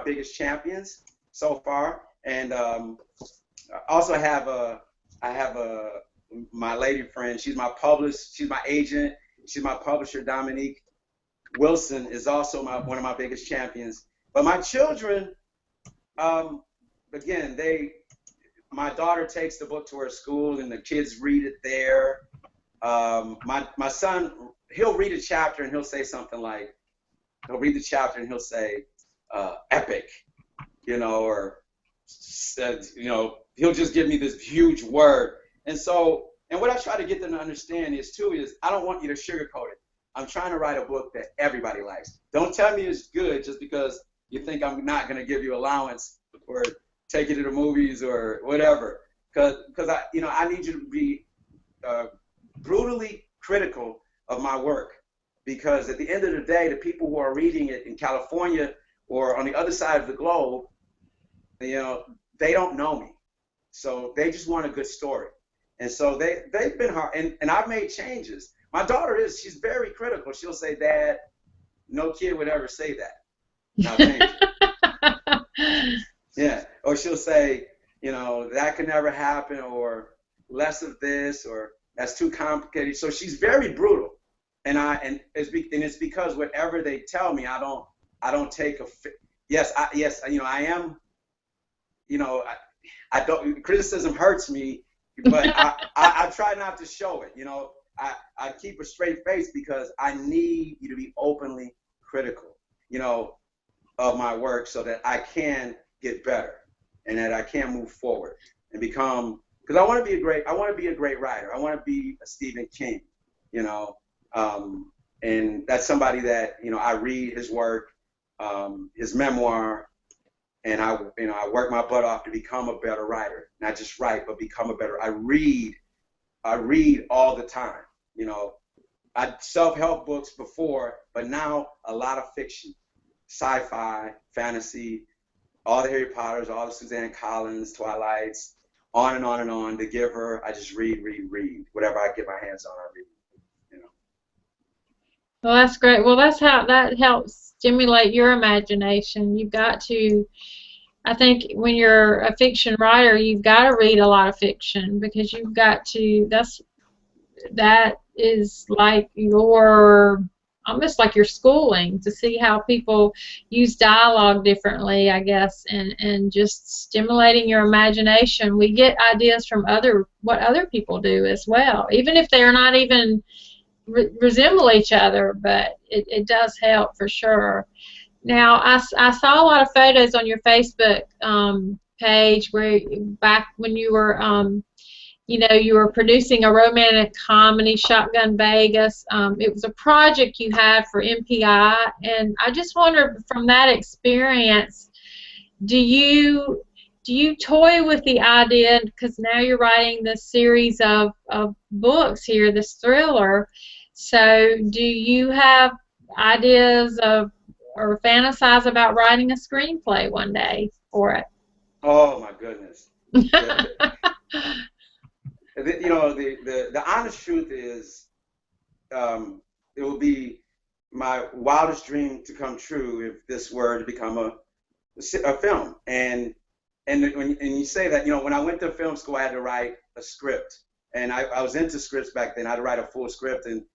Speaker 2: biggest champions so far, and I also have I have my lady friend. She's my published. She's my agent. She's my publisher. Dominique Wilson is also one of my biggest champions. But my children, again, my daughter takes the book to her school and the kids read it there. My son, he'll read a chapter and he'll say something like, he'll read the chapter and he'll say, epic, or, he'll just give me this huge word. And so, and what I try to get them to understand is I don't want you to sugarcoat it. I'm trying to write a book that everybody likes. Don't tell me it's good just because you think I'm not going to give you allowance or take you to the movies or whatever. Because I need you to be brutally critical of my work. Because at the end of the day, the people who are reading it in California or on the other side of the globe, they don't know me. So they just want a good story. And so they've been hard. And I've made changes. My daughter she's very critical. She'll say, Dad, no kid would ever say that. Now change it. Yeah. Or she'll say, that could never happen, or less of this, or that's too complicated. So she's very brutal. And it's because whatever they tell me, I don't take I am, I don't, criticism hurts me, but I try not to show it. I keep a straight face because I need you to be openly critical, of my work so that I can get better and that I can move forward and become, because I want to be a great writer. I want to be a Stephen King, and that's somebody that, I read his work, his memoir, and I work my butt off to become a better writer, not just write, but become a better. I read all the time. I self-help books before, but now a lot of fiction, sci-fi, fantasy, all the Harry Potters, all the Suzanne Collins, Twilights, on and on and on. The Giver, I just read. Whatever I get my hands on, I read.
Speaker 1: Well, that's great. Well, that helps stimulate your imagination. You've got to, I think when you're a fiction writer, you've got to read a lot of fiction because you've got to, that is like almost like your schooling, to see how people use dialogue differently, I guess, and just stimulating your imagination. We get ideas from what other people do as well, even if they're not even resemble each other, but it does help for sure. Now, I saw a lot of photos on your Facebook page where back when you were you were producing a romantic comedy, Shotgun Vegas. It was a project you had for MPI, and I just wondered, from that experience, do you toy with the idea, because now you're writing this series of books here, this thriller, so do you have ideas of or fantasize about writing a screenplay one day for it?
Speaker 2: Oh my goodness. The honest truth is, it will be my wildest dream to come true if this were to become a film. And when you say that, when I went to film school, I had to write a script, and I was into scripts back then. I had to write a full script, and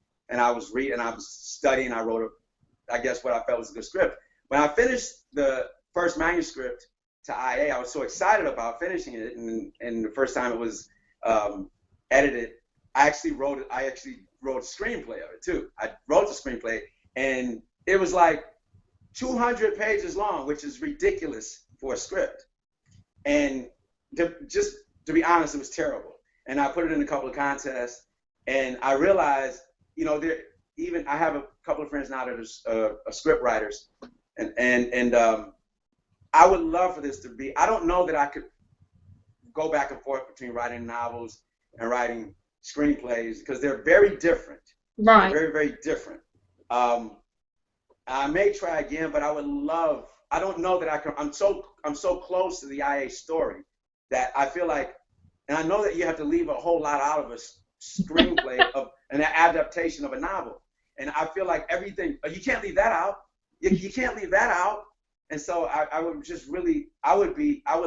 Speaker 2: I was reading, I was studying. I wrote I guess what I felt was a good script. When I finished the first manuscript to IA, I was so excited about finishing it, and the first time it was edited, I actually wrote a screenplay of it too. I wrote the screenplay, and it was like 200 pages long, which is ridiculous for a script. And to be honest, it was terrible. And I put it in a couple of contests, and I realized, I have a couple of friends now that are script writers, and I would love for this to be. I don't know that I could go back and forth between writing novels and writing screenplays because they're very different.
Speaker 1: Right.
Speaker 2: They're very, very different. I may try again, but I would love. I don't know that I can. I'm so close to the IA story that I feel like, and I know that you have to leave a whole lot out of a screenplay of an adaptation of a novel. And I feel like everything, you can't leave that out. You can't leave that out. And so I would just really, I would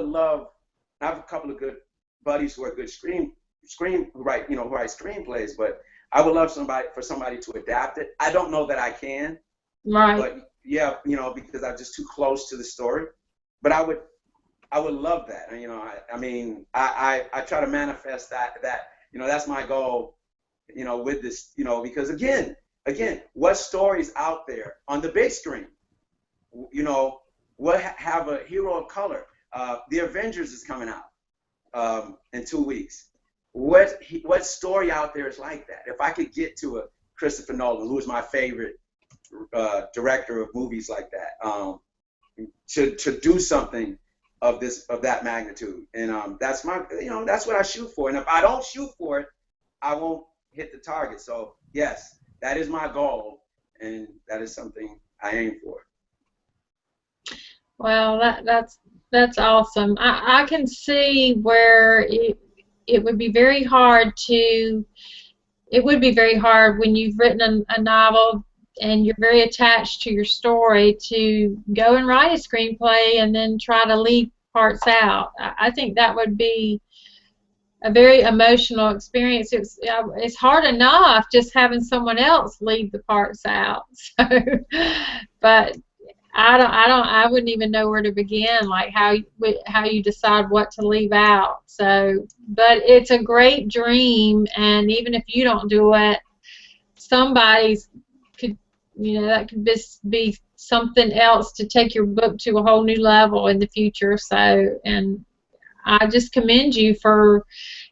Speaker 2: love, I have a couple of good buddies who are good who write screenplays, but I would love for somebody to adapt it. I don't know that I can,
Speaker 1: Right.
Speaker 2: but yeah, because I'm just too close to the story. But I would love that. I mean, I try to manifest that that's my goal, with this, because again, what stories out there on the big screen, what have a hero of color? The Avengers is coming out in 2 weeks. What story out there is like that? If I could get to a Christopher Nolan, who is my favorite director of movies like that, to do something of that magnitude, and that's that's what I shoot for. And if I don't shoot for it, I won't hit the target. So yes, that is my goal, and that is something I aim for.
Speaker 1: Well, that's awesome. I can see where it would be very hard when you've written a novel and you're very attached to your story to go and write a screenplay and then try to leave parts out. I think that would be a very emotional experience. It's hard enough just having someone else leave the parts out. So, but I wouldn't even know where to begin, like how you decide what to leave out. So, but it's a great dream, and even if you don't do it, somebody's could, that could be something else to take your book to a whole new level in the future. So, and I just commend you for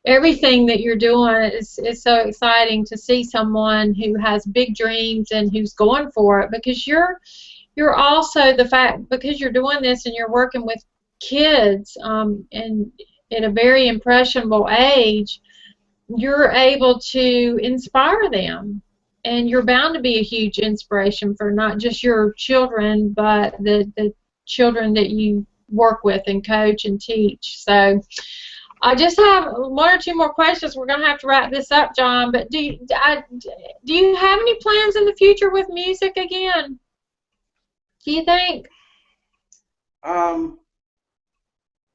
Speaker 1: everything that you're doing. It's so exciting to see someone who has big dreams and who's going for it, because you're also because you're doing this and you're working with kids and at a very impressionable age, you're able to inspire them, and you're bound to be a huge inspiration for not just your children, but the children that you work with and coach and teach. So I just have one or two more questions. We're going to have to wrap this up, John, but do you have any plans in the future with music again? Do you think?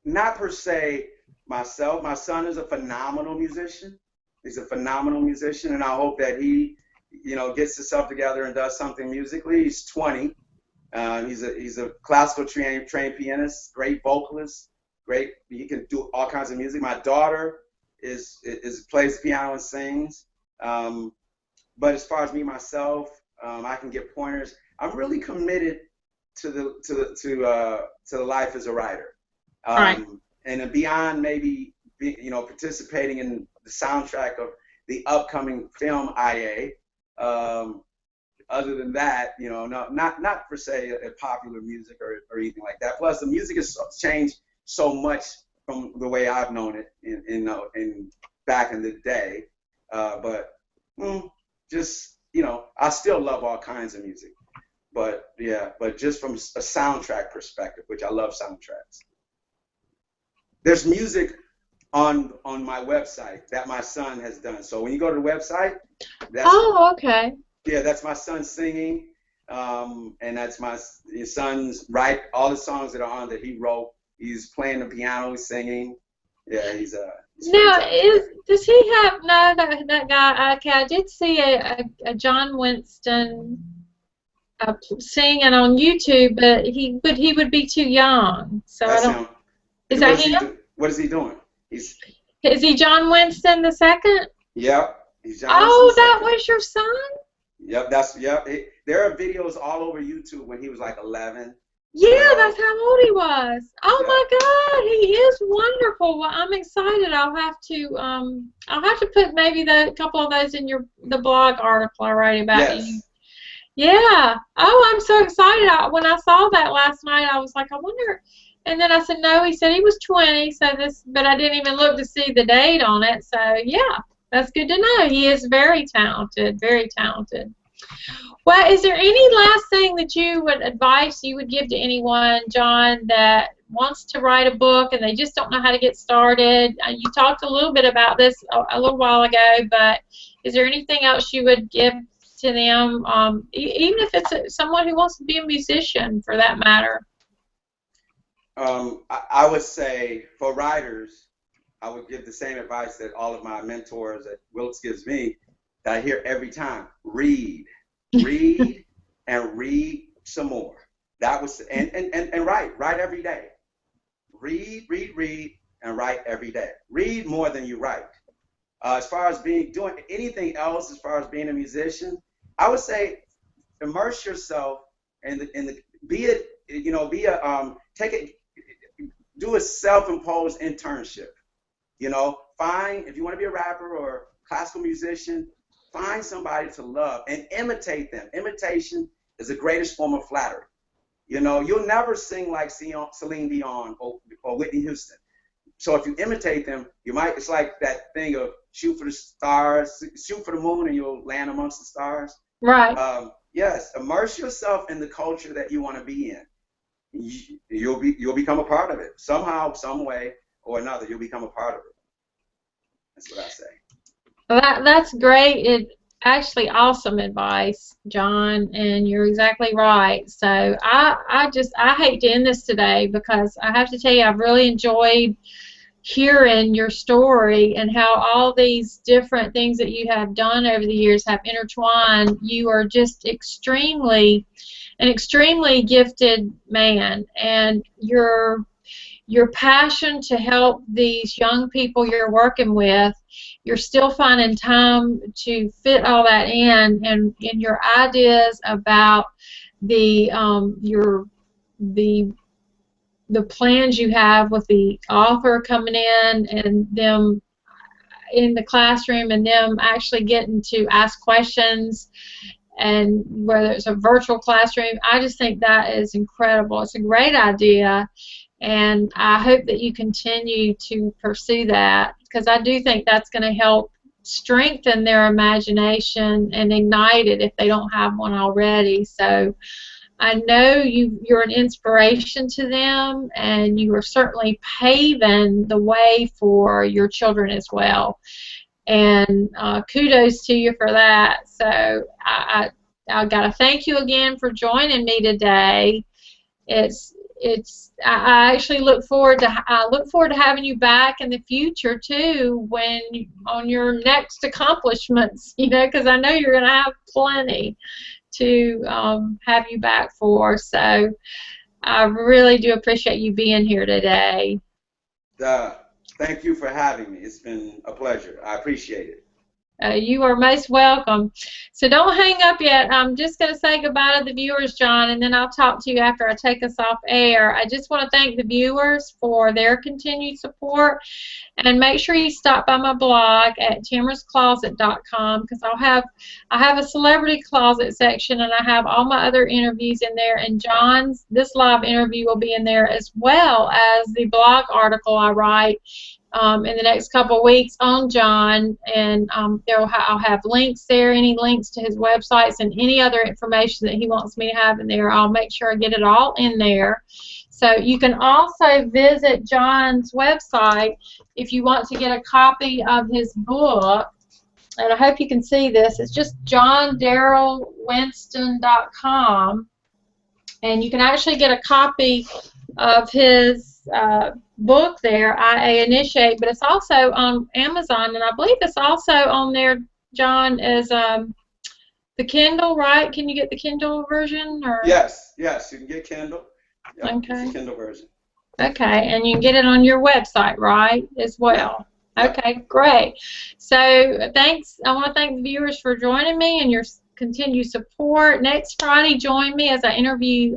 Speaker 2: Not per se myself. My son is a phenomenal musician. He's a phenomenal musician, and I hope that he, gets himself together and does something musically. He's 20. He's a classical trained pianist, great vocalist, great. He can do all kinds of music. My daughter plays piano and sings. But as far as me myself, I can get pointers. I'm really committed to the life as a writer,
Speaker 1: Right.
Speaker 2: And beyond maybe participating in the soundtrack of the upcoming film IA. Other than that, not per se a popular music or anything like that. Plus, the music has changed so much from the way I've known it in back in the day. But I still love all kinds of music. But just from a soundtrack perspective, which I love soundtracks. There's music on my website that my son has done. So when you go to the website,
Speaker 1: Okay.
Speaker 2: Yeah, that's my son singing, and that's his son's all the songs that are on that he wrote. He's playing the piano, he's singing. Yeah, he's
Speaker 1: now does he have that guy? Okay, I did see a John Winston singing on YouTube, but he would be too young. So
Speaker 2: that's
Speaker 1: I don't.
Speaker 2: Him.
Speaker 1: Is that him?
Speaker 2: What is he doing?
Speaker 1: Is he John Winston the second?
Speaker 2: Yep, he's John.
Speaker 1: Oh, that was your son?
Speaker 2: Yep, there are videos all over YouTube when he was like 11.
Speaker 1: Yeah, that's how old he was. Oh my God, he is wonderful. Well, I'm excited. I'll have to put maybe a couple of those in the blog article I write about you. Yeah. Oh, I'm so excited. When I saw that last night, I was like, I wonder. And then I said, no, he said he was 20. But I didn't even look to see the date on it. So yeah, that's good to know. He is very talented, very talented. Well, is there any last thing that advice you would give to anyone, John, that wants to write a book and they just don't know how to get started? You talked a little bit about this a little while ago, but is there anything else you would give to them, even if it's someone who wants to be a musician, for that matter?
Speaker 2: I would say for writers, I would give the same advice that all of my mentors at Wilkes gives me, that I hear every time: read, read, and read some more. That was and write every day. Read, and write every day. Read more than you write. As far as doing anything else, as far as being a musician, I would say immerse yourself in the do a self-imposed internship. You know, if you want to be a rapper or classical musician, find somebody to love and imitate them. Imitation is the greatest form of flattery. You know, you'll never sing like Celine Dion or Whitney Houston. So if you imitate them, it's like that thing of shoot for the stars, shoot for the moon, and you'll land amongst the stars.
Speaker 1: Right.
Speaker 2: Yes, immerse yourself in the culture that you want to be in. You'll become a part of it somehow, some way or another. You'll become a part of it. That's what I say.
Speaker 1: That's great. Actually awesome advice, John, and you're exactly right. So I hate to end this today, because I have to tell you, I've really enjoyed hearing your story and how all these different things that you have done over the years have intertwined. You are just an extremely gifted man, and your passion to help these young people you're working with, you're still finding time to fit all that in, and in your ideas about the plans you have with the author coming in and them in the classroom and them actually getting to ask questions, and whether it's a virtual classroom. I just think that is incredible. It's a great idea, and I hope that you continue to pursue that, because I do think that's going to help strengthen their imagination and ignite it if they don't have one already. So I know you're an inspiration to them, and you are certainly paving the way for your children as well. And kudos to you for that. So I got to thank you again for joining me today. I actually look forward to having you back in the future too, when on your next accomplishments, because I know you're going to have plenty to have you back for. So I really do appreciate you being here today.
Speaker 2: Thank you for having me. It's been a pleasure. I appreciate it.
Speaker 1: You are most welcome. So don't hang up yet. I'm just going to say goodbye to the viewers, John, and then I'll talk to you after I take us off air. I just want to thank the viewers for their continued support, and make sure you stop by my blog at tamarahscloset.com, because I have a celebrity closet section, and I have all my other interviews in there, and this live interview will be in there, as well as the blog article I write in the next couple of weeks on John, and I'll have links there, any links to his websites and any other information that he wants me to have in there. I'll make sure I get it all in there. So you can also visit John's website if you want to get a copy of his book, and I hope you can see this. It's just JohnDarrylWinston.com, and you can actually get a copy of his book there, IA Initiate, but it's also on Amazon, and I believe it's also on there, John, as the Kindle, right? Can you get the Kindle version? Or?
Speaker 2: Yes, you can get Kindle. Yep,
Speaker 1: okay.
Speaker 2: It's the Kindle version.
Speaker 1: Okay, and you can get it on your website, right, as well? Yeah. Okay, great. So thanks. I want to thank the viewers for joining me and your continued support. Next Friday, join me as I interview,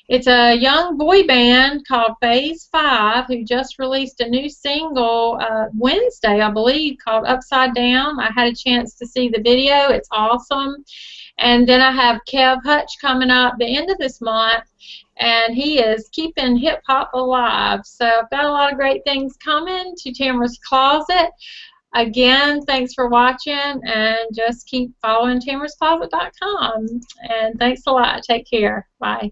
Speaker 1: it's a young boy band called Phase 5 who just released a new single Wednesday, I believe, called Upside Down. I had a chance to see the video. It's awesome. And then I have Kev Hutch coming up the end of this month, and he is keeping hip-hop alive. So I've got a lot of great things coming to Tamarah's Closet. Again, thanks for watching, and just keep following tamarahscloset.com. And thanks a lot. Take care. Bye.